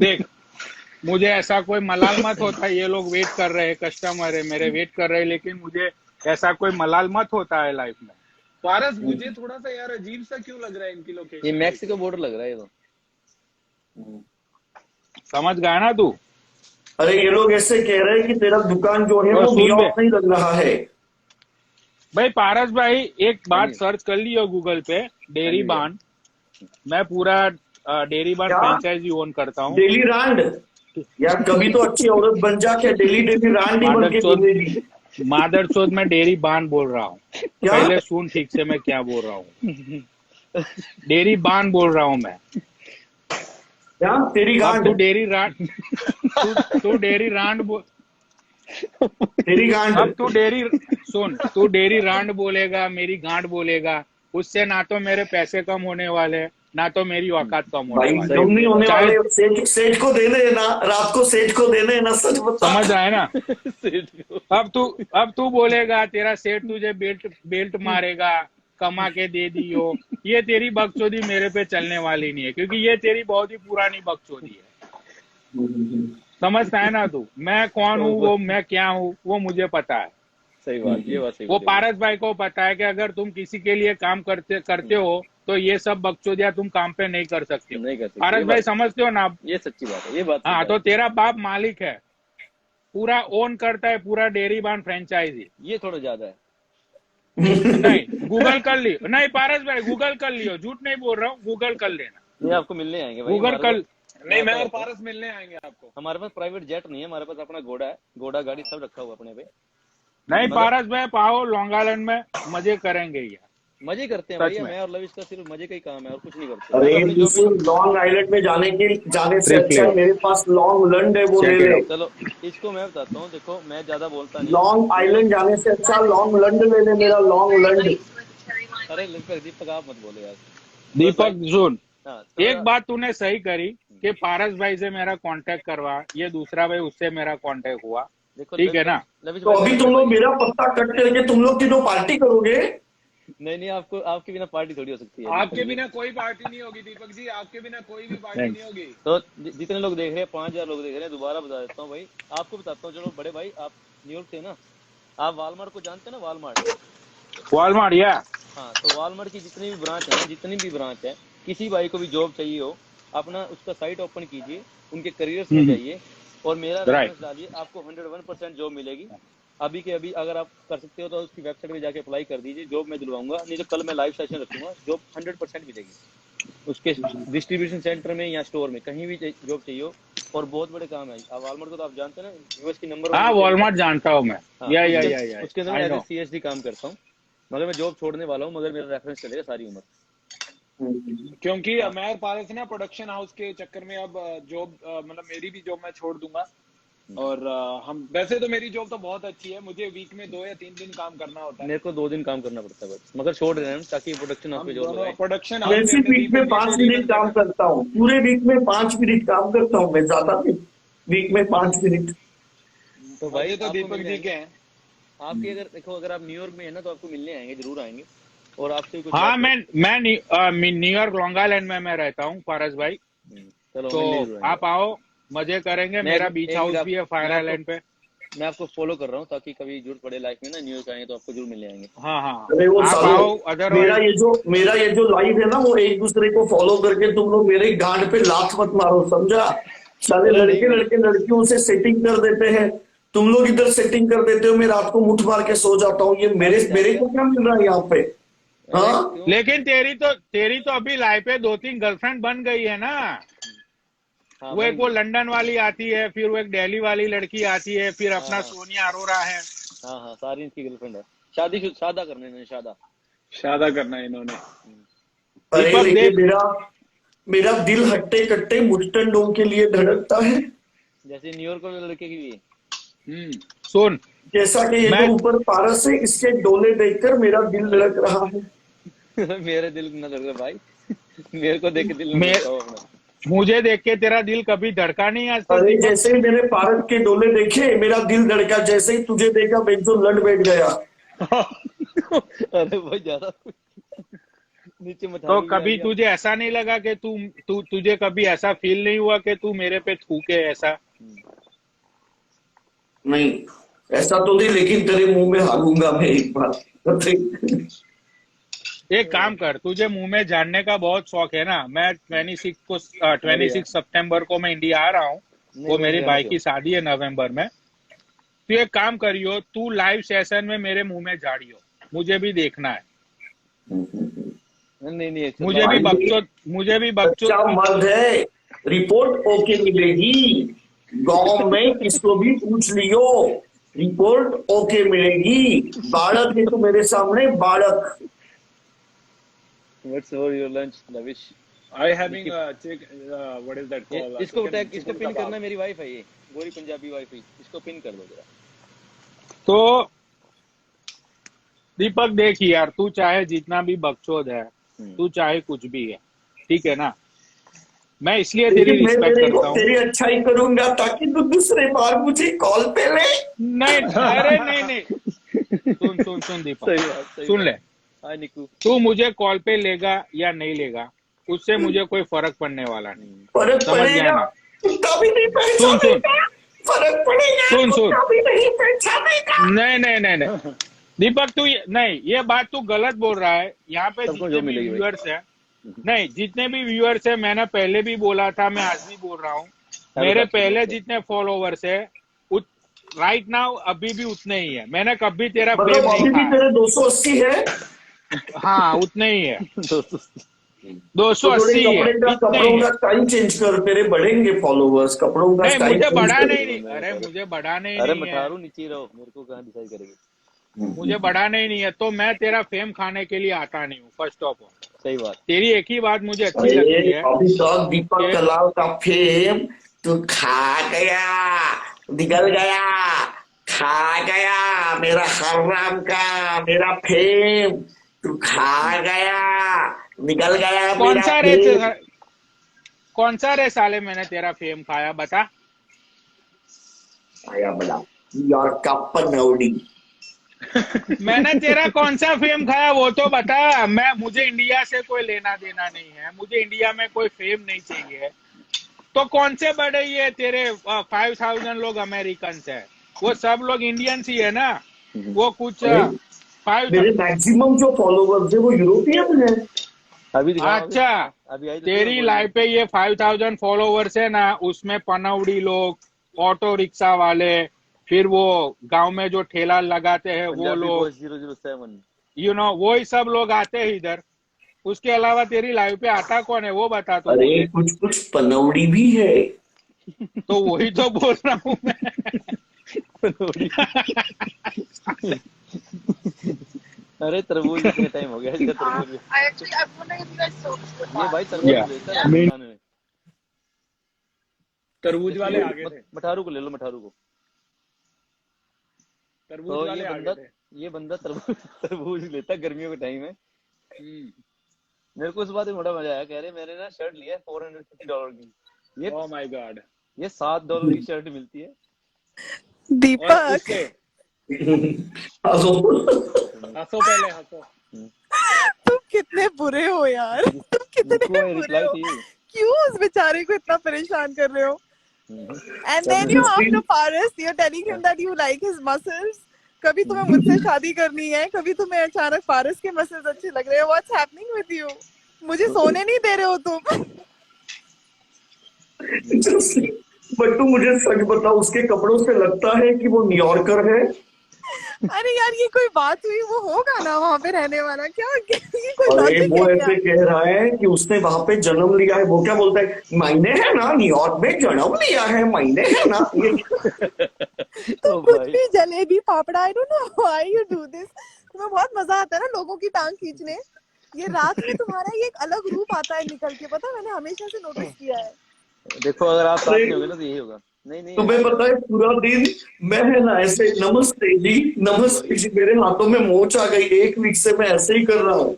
देख, मुझे ऐसा कोई मलाल मत होता, ये लोग वेट कर रहे हैं, कस्टमर है मेरे वेट कर रहे हैं, लेकिन मुझे ऐसा कोई मलाल मत होता है लाइफ में। पारस, मुझे थोड़ा सा यार अजीब सा क्यों लग रहा है इनकी ये लोकेशन? मैक्सिको बॉर्डर लग रहा है ये तो। समझ गया ना तू? अरे ये लोग ऐसे कह रहे हैं कि तेरा दुकान जो है और वो सुन बे न्यूयॉर्क नहीं लग रहा है। भाई, पारस भाई एक हाँ बात जी, सर्च कर लियो गूगल पे, हाँ डेयरी जी भैया। बान। मैं पूरा डेयरी बान क्या फ्रेंचाइजी ओन करता हूँ। डेली रांड? यार कभी तो अच्छी औरत बन जा, क्या डेली डेली रांड ही बन मादर के चौथ घूमेगी? मादर चौथ में डेयरी बान बोल रहा हूँ। क्या पहले सुन ठीक से मैं क्या बोल रहा हूँ। डेयरी बान बोल रहा हूँ मैं। क्या तेरी अब गांड? तू डेयरी रांड, तू डेयरी रांड बोल। तेरी गांड? अब तू डेयरी सुन, तू डेयरी रांड बोलेगा, मेरी गांड बोलेगा, उससे ना तो मेरे पैसे कम होने वाले, ना तो मेरी औकात कम होने भाई वाली। कम नहीं होने चाहे वाले। सेठ सेठ को देने है ना, रात को सेठ को देने है ना, सच बता। समझ आए ना। सेठ को। अब तू बोलेगा तेरा सेठ तुझे बेल्ट बेल्ट मारेगा, कमा के दे दियो। ये तेरी बकचोदी मेरे पे चलने वाली नहीं है, क्योंकि ये तेरी बहुत ही पुरानी बकचोदी है। समझता है ना तू? मैं कौन हूँ, वो मैं क्या हूँ, वो मुझे पता है। सही बात, ये बात सही वो बोली भैया। पारस भाई को पता है कि अगर तुम किसी के लिए काम करते करते हो तो ये सब बकचोदियां तुम काम पे नहीं कर सकते हो। नहीं कर सकते, पारस ये भाई बात, समझते हो ना? ये सच्ची बात है, ये बात सही हाँ, तो है। तेरा बाप मालिक है, पूरा ओन करता है पूरा डेयरी बान फ्रेंचाइजी। ये थोड़ा ज्यादा है। नहीं, गूगल कर लियो। नहीं पारस भाई, गूगल कर लियो, झूठ नहीं बोल रहा हूँ, गूगल कर लेना। ये आपको मिलने आएंगे भाई गूगल हमारे कर। को। नहीं, मैं और आपको, पारस मिलने आएंगे आपको। हमारे पास प्राइवेट जेट नहीं है, हमारे पास अपना घोड़ा है, घोड़ा गाड़ी सब रखा हुआ अपने पे। नहीं मगर पारस भाई, पाओ लॉन्ग आइलैंड में मजे करेंगे यार, मजे करते हैं सच भैया, में। मैं और लविश का सिर्फ मजे का ही काम है और कुछ नहीं करते। मैं अरे तो अपनी जॉब भी। सुन, लॉन्ग आइलैंड में जाने से ट्रिप अच्छा लियो, है मेरे पास लॉन्ग लंड है, वो ले चेक इट ले। आउट। चलो, इसको मैं बताता हूँ, देखो मैं ज्यादा बोलता नहीं हूँ। लॉन्ग ये जो, आइलैंड जाने से अच्छा लॉन्ग लंड ले ले, मेरा लॉन्ग लंड। अरे दीपक आप मत बोलो यार। तो भाई, दीपक सुन, हाँ तो एक बात तूने सही करी कि पारस भाई से मेरा कांटेक्ट करवा, ये दूसरा भाई उससे मेरा कांटेक्ट हुआ, देखो ठीक है ना। लविश तो भाई अभी मेरे बड़े तुम लोग भाई हैं। मेरा पत्ता कट करके तुम लोग तीनों पार्टी करोगे? नहीं नहीं, आपको आपके बिना पार्टी थोड़ी हो सकती है दीपक आपके जी। बिना कोई पार्टी नहीं होगी दीपक जी, आपके बिना कोई भी पार्टी नहीं थैंक्स। होगी। तो जितने लोग देख रहे हैं, 5,000 लोग देख रहे हैं, दोबारा बता देता हूँ भाई। आपको बताता हूँ, चलो बड़े भाई, आप न्यूयॉर्क से ना, आप वालमार्ट को जानते हैं ना, वालमार्ट। वॉलमार्ट या हाँ, तो वालमार्ट की जितनी भी ब्रांच है ना, जितनी भी ब्रांच है, किसी भाई को भी जॉब चाहिए हो, अपना उसका साइट ओपन कीजिए, उनके करियर्स में जाइए और मेरा राइट। रेफरेंस डालिए, आपको 101% जॉब मिलेगी। अभी के अभी अगर आप कर सकते हो तो उसकी वेबसाइट पे जाके अप्लाई कर दीजिए, जॉब मैं दिलवाऊंगा। नहीं तो कल मैं लाइव सेशन रखूंगा, जॉब 100% मिलेगी उसके डिस्ट्रीब्यूशन सेंटर में या स्टोर में, कहीं भी जॉब चाहिए हो। और बहुत बड़े काम है। आप वालमार्ट को तो आप जानते हैं ना, यूएस की नंबर 1 हाँ, रिटेल। वॉलमार्ट जानता हूँ मैं। हाँ, या उसके अंदर I as a no. CSD काम करता हूँ। मगर मैं जॉब छोड़ने वाला हूँ, मगर मेरा रेफरेंस चलेगा सारी उम्र। क्योंकि हाँ, मैं और पारस ना प्रोडक्शन हाउस के चक्कर में अब जॉब, मतलब मेरी भी जॉब मैं छोड़ दूंगा। और हम वैसे तो मेरी जॉब तो बहुत अच्छी है, मुझे वीक में 2 या 3 दिन काम करना होता है। मेरे को 2 दिन काम करना पड़ता है बस, मगर छोड़ रहे हैं हम ताकि प्रोडक्शन हाउस हम पे जॉब दोनों लगाएं। प्रोडक्शन हाउस पे वैसे अपने वीक में दीपक जी 5 मेरी मिनट इधर काम जगह। करता हूँ, पूरे वीक में 5 मिनट काम करता हूँ मैं, ज्यादा नहीं। वीक में 5 मिनट। तो भाई मजे तो आपको दीपक मिलने जी आएंगे। के हैं। आपके अगर देखो, अगर आप न्यूयॉर्क में है ना, तो आपको मिलने आएंगे, जरूर आएंगे। और आपसे भी कुछ हाँ, बात मैं करें। मैं न्यूयॉर्क लॉन्ग आइलैंड में मैं रहता हूँ पारस भाई। चलो, तो मिलने जरूर आएंगे आप भाई। आओ, मजे करेंगे। मैं मेरा बीच एक हाउस मिनट, भी है फायर आइलैंड पे। मैं आपको फॉलो कर रहा हूँ ताकि कभी जरूरत पड़े लाइफ में ना, न्यूयॉर्क आएंगे तो आपको जरूर मिलने आएंगे। हाँ हाँ, अरे वो आप सालो, आओ, मेरा अदरवाइज। ये जो मेरा ये जो लाइव है ना, वो एक दूसरे को फॉलो करके तुम लोग मेरे गांड पे लात मत मारो, समझा? साले अरे नहीं लड़के भाई, लड़के लड़कियों से सेटिंग कर देते हैं, तुम लोग इधर सेटिंग कर देते हो, मैं रात को मुठ मार के सो जाता हूँ। ये मेरे अरे मेरे जाएगा। को क्या मिल रहा है यहाँ पे? अरे हाँ, क्यों? लेकिन तेरी तो अभी लाइफ पे 2-3 गर्लफ्रेंड बन गई है ना। हाँ, वो एक बन वो गई। लंदन वाली आती है, फिर वो एक दिल्ली वाली लड़की आती है, फिर हाँ अपना हाँ सोनिया अरोरा है। हाँ हाँ, सारी इनकी गर्लफ्रेंड है। शादी शादा करने इन्होंने, शादा। शादा करना है इन्होंने। अरे दीपक लेकिन देख। मेरा मेरा दिल हट्टे कट्टे मुस्टंडों के लिए धड़कता है, जैसे न्यूयॉर्क वाले लड़के की भी सुन, जैसा कि ये जो मैं ऊपर पारस है, इसके डोले देखकर मेरा दिल है। धड़क रहा है। मेरे दिल न धड़के भाई। मेरे को देख के दिल न मैं धड़काओ अपना। मुझे देख के तेरा दिल कभी धड़का नहीं आज तक अरे दीपक। जैसे ही मैंने पारस के डोले देखे, मेरा दिल धड़का, जैसे ही तुझे देखा बेंचो लड़ बैठ गया। अरे भाई, ज्यादा नीचे तो मथानी भी आ कभी गया। तुझे ऐसा नहीं लगा कि तुझे कभी ऐसा फील नहीं हुआ कि तू मेरे पे थूके ऐसा? नहीं, ऐसा तो नहीं, लेकिन तेरे मुंह में हालूंगा मैं एक बार। एक काम कर, तुझे मुंह में जानने का बहुत शौक है ना। मैं 26 अरे यार, सितंबर को मैं इंडिया आ रहा हूँ। वो मेरी भाई की शादी है नवंबर में। तू एक काम करियो, तू लाइव सेशन में मेरे मुंह में झाड़ियो, मुझे भी देखना है। नहीं मुझे भी बकचोद अच्छा मर्द है, रिपोर्ट ओके मिलेगी। गांव में किसको भी पूछ लियो, रिपोर्ट ओके मिलेगी। बालक है तो मेरे सामने बालक। What's for your lunch, Lavish? I having what is that called? इसको पिन करना, मेरी वाइफ है ये, गोरी पंजाबी वाइफ है, इसको पिन कर दो जरा। तो दीपक देख यार, तू चाहे जितना भी बकचोद है, तू चाहे कुछ भी है, ठीक है ना, मैं इसलिए तेरी रिस्पेक्ट करता हूँ। तेरी अच्छाई करूंगा ताकि तू दूसरे बार मुझे कॉल पे ले। नहीं, अरे नहीं, सुन दीपक, सुन ले, तू मुझे कॉल पे लेगा या नहीं लेगा, उससे मुझे कोई फर्क पड़ने वाला नहीं। फर्क समझ गया ना? सुन फर्क पड़ेगा, सुन नहीं नहीं दीपक, तू नहीं, ये बात तू गलत बोल रहा है। यहाँ पे जितने भी व्यूअर्स है, नहीं, जितने भी व्यूअर्स है, मैंने पहले भी बोला था, मैं आज भी बोल रहा हूँ, मेरे पहले जितने फॉलोवर्स है राइट नाउ अभी भी उतने ही है। मैंने कभी तेरा फेम नहीं खाया। तेरे 280 है। हाँ, उतने ही है, 280 है। कपड़ों का स्टाइल चेंज कर, तेरे बढ़ेंगे फॉलोवर्स। कपड़ों का नहीं, मुझे बढ़ा नहीं, अरे मुझे बढ़ा नहीं है, नीचे रहो, मेरे को कहाँ डिसाइड करेगी। मुझे बढ़ाना ही नहीं है, तो मैं तेरा फेम खाने के लिए आता नहीं हूँ। फर्स्ट ऑफ ऑल सही बात, तेरी एक ही बात मुझे अच्छी लगती है, अभी तक दीपक कलाल का फेम तू खा गया, निकल गया, खा गया। मेरा हराम का मेरा फेम तू खा गया, निकल गया। कौन सा रे साले मैंने तेरा फेम खाया, बता। आया बड़ा न्यूयॉर्क का पनौड़ी। मैंने तेरा कौन सा फेम खाया वो तो बता। मुझे इंडिया से कोई लेना देना नहीं है, मुझे इंडिया में कोई फेम नहीं चाहिए। तो कौन से बड़े ये तेरे 5000 लोग अमेरिकन है, वो सब लोग इंडियंस ही है ना। वो कुछ मेरे मैक्सिमम जो फॉलोवर्स है वो यूरोपियन है। अच्छा, तेरी लाइफ पे ये 5000 फॉलोवर्स है ना, उसमें पनौड़ी लोग, ऑटो रिक्शा वाले, फिर वो गांव में जो ठेला लगाते हैं वो लोग, 007 वो ही सब लोग आते हैं इधर। उसके अलावा तेरी लाइव पे आता कौन है वो बता। तो अरे कुछ पनौड़ी भी है। तो वही तो बोल रहा हूँ मैं। अरे तरबूज कितने टाइम हो गया इसका तरबूज। ये भाई तरबूज तरबूज वाले आगे थे। मठारू को ले लो, मठारू को। तरबूज वाले आगे थे। ये बंदा तरबूज लेता गर्मियों के टाइम में। मेरे को इस बात में बड़ा मजा आया, कह रहे मैंने ना शर्ट लिया है $450 की। ये ओह माय गॉड, ये $7 की शर्ट मिलती है। दीपक हंसो पहले हंसो। तुम कितने बुरे हो यार, तुम कितने बुरे हो। क्यों उस बेचारे को इतना परेशान कर रहे हो? And then you after Paris, you're telling him that you like his muscles. कभी तुम्हें मुझसे शादी करनी है, कभी तुम्हें अचानक पारस के मसल्स अच्छे लग रहे हैं। What's happening with you? मुझे सोने नहीं दे रहे हो तुम। बट तू मुझे सच बता, उसके कपड़ों से लगता है कि वो न्यूयॉर्कर है। अरे यार ये कोई बात हुई? वो होगा ना वहाँ पे रहने वाला, क्या ये कोई अरे वो क्या? ऐसे कह रहा है कि उसने वहां पे जन्म लिया है। वो क्या बोलता है, मैंने है ना न्यूयॉर्क में जन्म लिया है, मैंने है ना। तो कुछ भी जलेबी पापड़ा, I don't know why you do this. तुम्हें बहुत मजा आता है ना लोगों की टांग खींचने। ये रात में तुम्हारा ये एक अलग रूप आता है निकल के, पता मैंने हमेशा से नोटिस किया है। देखो अगर आप साथ में होगे ना तो यही होगा। नहीं तुम्हें पता है पूरा दिन मैं है ना ऐसे नमस्ते जी, नमस्ते जी, मेरे हाथों में मोच आ गई। 1 वीक से मैं ऐसे ही कर रहा हूँ।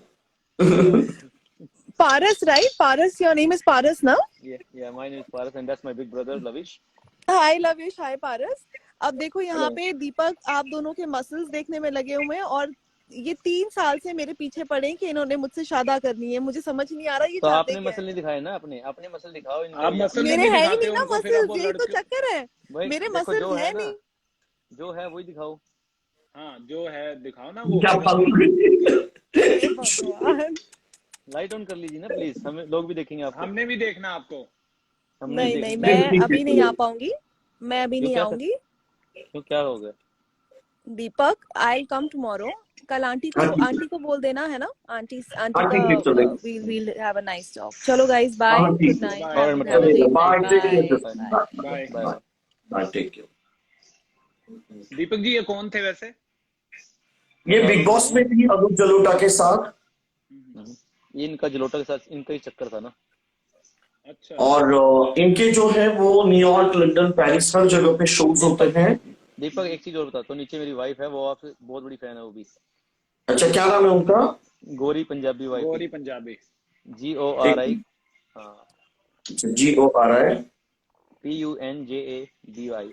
Paras, right? Paras, your name is Paras now? Yeah, my name is Paras and that's my big brother Lavish. Hi Lavish, hi Paras. अब देखो यहाँ पे दीपक, आप दोनों के मसल्स देखने में लगे हुए हैं और ये 3 साल से मेरे पीछे पड़े कि इन्होंने मुझसे शादी करनी है। मुझे समझ नहीं आ रहा ये तो आपने मसल नहीं दिखाए ना, अपने मसल दिखाओ। आप मसल मेरे है ही नहीं ना मसल, यही तो चक्कर है। मेरे मसल है नहीं, जो है वही दिखाओ। हाँ जो है दिखाओ ना वो। लाइट ऑन कर लीजिए ना प्लीज, हमें लोग भी देखेंगे आपको। हमने भी देखना आपको। हम नहीं देख नहीं, ठीक मैं ठीक अभी ठीक नहीं आ पाऊंगी, मैं अभी क्यों नहीं क्या आऊंगी। क्यों क्या हो गया? दीपक, आई कम टुमारो। कल आंटी हाँ आंटी को बोल देना है ना, आंटी आंटी हाँ का ठीक ठीक चलेगा we'll we'll have a nice talk. चलो गाइस, बाय, हाँ ठीक गुड है नाइट, बाय और हैव अ चलेगा great bye night, take care bye bye bye. Bye. Bye. Bye bye take care. Deepak ji, ये कौन थे वैसे? ये बता बिग दूं बॉस तुम्हें? में थी अनूप जलोटा के साथ, ये इनका जलोटा के साथ इनका ही चक्कर था ना। अच्छा। और इनके जो है वो न्यूयॉर्क, लंदन, पेरिस हर जगह पे शोज होते दीपक हैं। दीपक एक चीज और बता, तो नीचे मेरी वाइफ है, वो आपसे बहुत बड़ी फैन है वो भी। अच्छा क्या नाम है उनका? गोरी पंजाबी वाइफ, गौरी पंजाबी। GORI, एक हाँ, GORI। PUNJABY।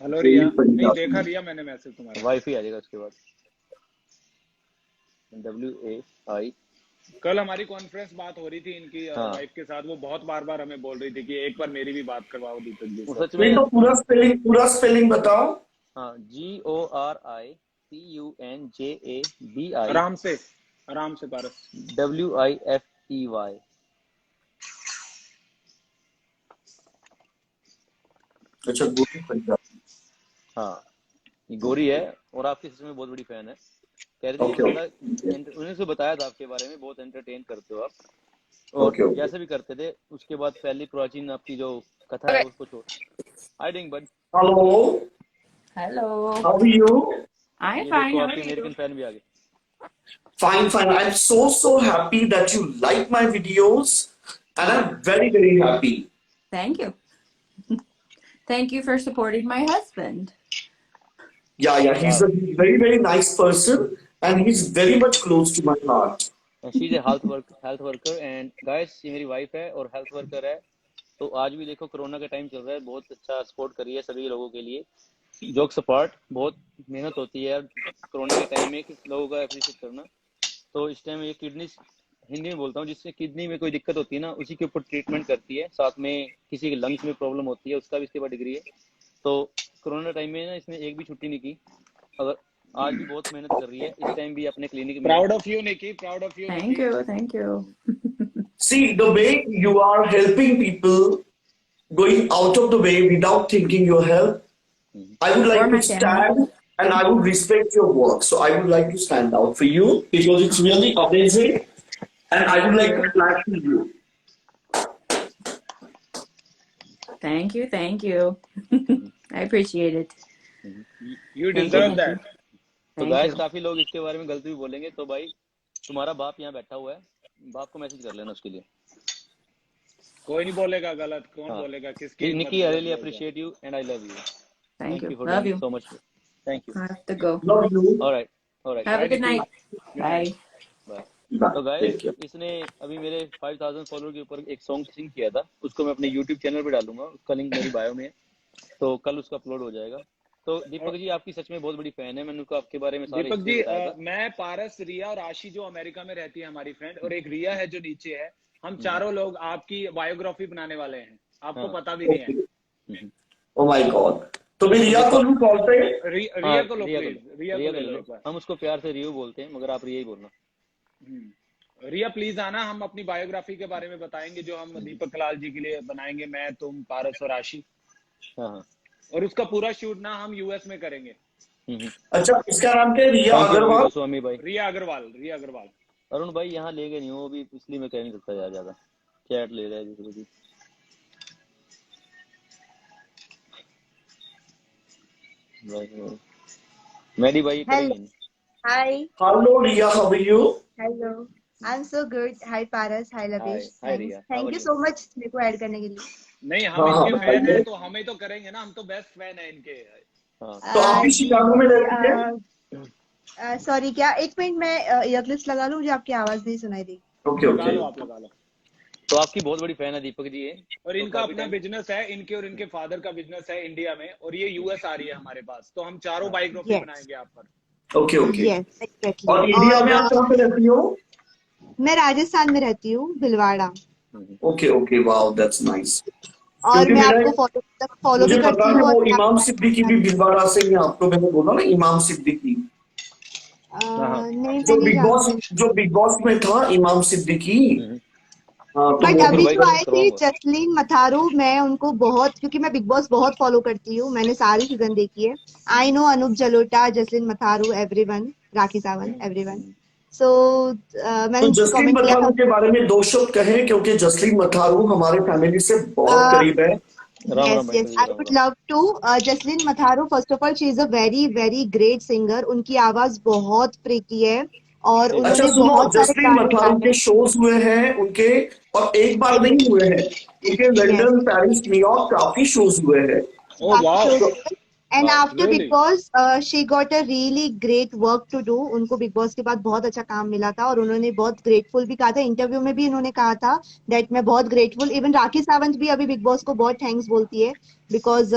हेलो रिया, नहीं पंजाब देखा में। रिया मैंने मैसेज तुम्हारा। वाइफ ही आ जाएगा उसके बाद, WAI। कल हमारी कॉन्फ्रेंस बात हो रही थी इनकी हाँ, वाइफ के साथ, वो बहुत बार बार हमें बोल रही थी कि एक बार मेरी भी बात करवाओ दीपक जी वो से। सच नहीं में। तो पूरा स्पेलिंग बताओ। हाँ, GORI PUNJABI आराम से पारस। WIFEY। अच्छा गोरी पंजाब। हाँ, ये गोरी है और आपकी सच में बहुत बड़ी फैन है। कह रही थी ये ओके बंदा, ओके उन्होंने से बताया था आपके बारे में, बहुत एंटरटेन करते हो आप, और ओके ओके। जैसे भी करते थे। उसके बाद पहली प्राचीन आपकी जो कथा है उसको छोड़। हाय डिंग बड। Hello, Hello. How are you? I'm ये fine. देखो How आपके are अमेरिकन you? फैन भी आ गए। Fine, fine. I'm so happy that you like my videos, and I'm very happy. Thank you. Thank you for supporting my husband. Yeah, he's वाह। a very nice person, and he's very much close to my heart. She is a health worker and guys, ये मेरी wife है और health worker है। तो आज भी देखो कोरोना का टाइम चल रहा है, बहुत अच्छा सपोर्ट करी है सभी लोगों के लिए। जोक्स अपार्ट, बहुत मेहनत होती है यार कोरोना के टाइम में कि लोगों का अप्रिशिएट करना। तो इस टाइम ये किडनी, हिंदी में बोलता हूँ, जिससे किडनी में कोई दिक्कत होती है ना, उसी के ऊपर ट्रीटमेंट करती है। साथ में किसी के लंग्स में प्रॉब्लम होती है, उसका भी इसके बाद डिग्री है। तो कोरोना टाइम में ना इसने एक भी छुट्टी नहीं की, अगर आज भी बहुत मेहनत कर रही है। इस टाइम भी अपने क्लिनिक में। Proud of you Nikki, proud of you Thank Nikki. you. Thank you. See, the way you are helping people, going out of the way without thinking your health, I would For like my to family. stand and I would respect your work. So I would like to stand out for you because it's really amazing, and I would Thank like to you. clap for you. Thank you. Thank you. I appreciate it. You Thank you. Deserve Thank you. That. तो Thank guys you. काफी लोग इसके बारे में गलत भी बोलेंगे, तो भाई तुम्हारा बाप यहाँ बैठा हुआ है, बाप को मैसेज कर लेना उसके लिए। कोई नहीं बोलेगा गलत, कौन हाँ, बोलेगा, किसकी हिम्मत निकी, आई गलत रियली बोलता है। Appreciate you and I love you. Thank thank you. You for Love doing you. So much. Thank you. I have to go. Love you. Alright alright, Have bye a good Nikki, night. Good night. Bye. Bye. Bye. तो guys Take care. इसने अभी मेरे 5000 follower के ऊपर एक song सिंग किया था, उसको मैं अपने यूट्यूब चैनल पे डालूंगा, उसका लिंक मेरी बायो में है, तो कल उसका अपलोड हो जाएगा। तो दीपक जी आपकी सच में बहुत बड़ी फैन है, मैंने उनको आपके बारे में सारे दीपक हिस्ट्री जी, बताया था। मैं, पारस, रिया और आशी जो अमेरिका में रहती है हमारी फ्रेंड, और एक रिया है जो नीचे है, हम चारों लोग आपकी बायोग्राफी बनाने वाले हैं, आपको हाँ। पता भी नहीं है। Okay. Oh my God. तो मैं रिया को भी कॉल पे। रिया को लो रिया प्लीज, रिया रिया को को ले लो ले एक लो, बार। हम उसको प्यार से रियो बोलते हैं, मगर आप रिया ही बोलना। रिया प्लीज आना, हम अपनी बायोग्राफी के बारे में बताएंगे जो हम दीपक कलाल जी के लिए बनाएंगे, मैं, तुम, पारस और आशी। हाँ हाँ। और उसका पूरा शूट ना हम यूएस में करेंगे। अच्छा इसका नाम क्या है? रिया थैंक यू अग्रवाल। स्वामी भाई। रिया अग्रवाल, रिया अग्रवाल। अरुण भाई यहाँ ले गए नहीं हो अभी, इसलिए मैं कह नहीं सकता यार, ज्यादा चैट ले रहा है दूसरे की। मैडी भाई Hello. करेंगे। Hi. Hello Riya, how are you? Hello. I'm so good. Hi Paras. Hi hi Lavish. Hi Thanks. Riya, Thank you so much मेरे को ऐड करने के लिए। नहीं, हम हाँ हाँ इनके फैन बताइए। हैं तो हमें तो करेंगे ना, हम तो बेस्ट फैन है इनके। हाँ तो आप भी जी, शिकागो में रहती हैं? सॉरी, क्या एक मिनट मैं ईयरक्लिप्स लगा लूं, मुझे आपकी आवाज नहीं सुनाई दी। ओके लगा ओके। लो, आप लगा लो। तो आपकी बहुत बड़ी फैन है दीपक जी ये। और तो इनका काफी अपना टाइम। बिजनेस है, इनके और इनके फादर का बिजनेस है इंडिया में, और ये यूएस आ रही है हमारे पास, तो हम चारों बायोग्राफी Yes. बनाएंगे आप पर। Okay okay. Yes, exactly. और इंडिया में आप और कहाँ पे रहती हो? मैं राजस्थान में रहती हूँ, Bhilwara. Okay okay, wow that's nice. और क्योंकि मैं मेरा आपको फॉलो मुझे भी पता करती है हूँ। वो और इमाम सिद्दीकी भी भिलवाड़ा से ही, आपको मैंने बोला ना इमाम सिद्दीकी। नहीं, जो मैं नहीं जानती। जो बिग बॉस में था इमाम सिद्दीकी। हाँ तो बट वो अभी भाई जो आए थे करवाऊंगा। जसलीन मथारू, मैं उनको बहुत, क्योंकि मैं बिग बॉस बहुत फॉलो करती हूँ, मैंने सारी सीजन देखी है। I know Anup Jalota, Jasleen Matharu, everyone, Rakhi Sawant, everyone. So मैंने तो उनसे जसलीन कमेंट किया था। मथारू के बारे में दो शब्द कहें, क्योंकि जसलीन मथारू हमारे फैमिली से बहुत करीब है। राम यस राम भाई यस, जी, I Ram would Ram. Love to. Jasleen Matharu, first of all she is a very very great singer. उनकी आवाज बहुत प्रीति है और अच्छा उन्होंने सुनो, बहुत सारे जसलीन गाने मथारू गाए के शोज हुए हैं उनके, और एक बार हैं। नहीं हुए हैं उनके, यस, लंदन, पेरिस, न्यूयॉर्क काफी शोज हुए हैं। Oh काफी wow, shows तो हुए। And wow, after big really? Boss she got a really great work to do. उनको बिग बॉस के बाद बहुत अच्छा काम मिला था और उन्होंने बहुत ग्रेटफुल भी कहा था, इंटरव्यू में भी उन्होंने कहा था दैट मैं बहुत ग्रेटफुल। इवन राखी सावंत भी अभी बिग बॉस को बहुत थैंक्स बोलती है, बिकॉज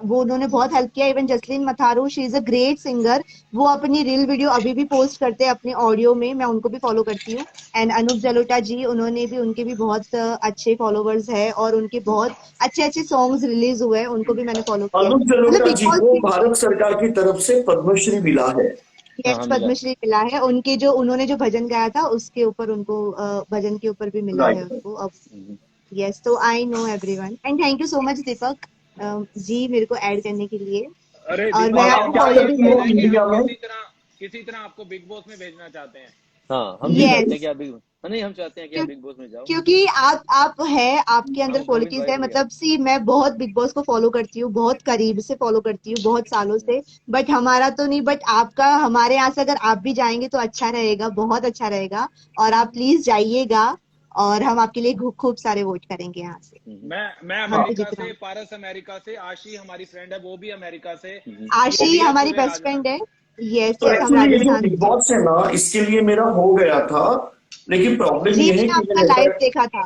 वो उन्होंने बहुत हेल्प किया। Even Jasleen Matharu, she is a great singer. वो अपनी रील वीडियो अभी भी पोस्ट करते हैं अपने ऑडियो में, मैं उनको भी फॉलो करती हूँ। एंड अनूप जलोटा जी, उन्होंने भी, उनके भी बहुत अच्छे फॉलोवर्स है और उनके बहुत अच्छे अच्छे सॉन्ग्स रिलीज हुए हैं, उनको भी मैंने फॉलो किया है। अनूप मतलब जलोटा बिग जी बॉस को की, भारत सरकार की तरफ से पद्मश्री मिला है। हाँ यस, हाँ मिला। पद्मश्री मिला है। उनके जो, उन्होंने जो भजन गाया था उसके ऊपर उनको, भजन के ऊपर भी मिला है राइट। उनको अब। यस, तो I know everyone and thank you so much Deepak ji मेरे को ऐड करने के लिए। अरे और दीपक मैं और जी, आप आपको क्या हमारा फॉलो ये भी करती हो कहना है करती कि हूँ। इंडिया हम में? किसी तरह आपको बिग बॉस में भेजना चाहते हैं। हाँ हम भी चाहते हैं यस, कि आप बिग, नहीं हम चाहते हैं कि आप बिग बॉस में जाओ। क्योंकि आप है, आपके अंदर हम क्वालिटीज है। इनवाइट भी मतलब सी, मैं बहुत बिग बॉस को फॉलो करती हूँ, बहुत करीब से फॉलो करती हूँ, बहुत सालों से। बट हमारा तो नहीं, बट आपका, हमारे यहाँ से अगर आप भी जाएंगे तो अच्छा रहेगा, बहुत अच्छा रहेगा। और आप प्लीज जाइएगा और हम आपके लिए खूब खूब सारे वोट करेंगे यहाँ से। मैं हमसे अमेरिका जितना, से, पारस अमेरिका से, आशी हमारी फ्रेंड है वो भी अमेरिका से, वो आशी भी है हमारी पूरे बेस्ट फ्रेंड है। राजस्थान। यस तो यस, हम एक्चुअली ये जो राजस्थान बिग से। बॉस है ना, इसके लिए मेरा हो गया था, लेकिन प्रॉब्लम जी, ये है मैंने कि आपका मैं लाइव देखा था।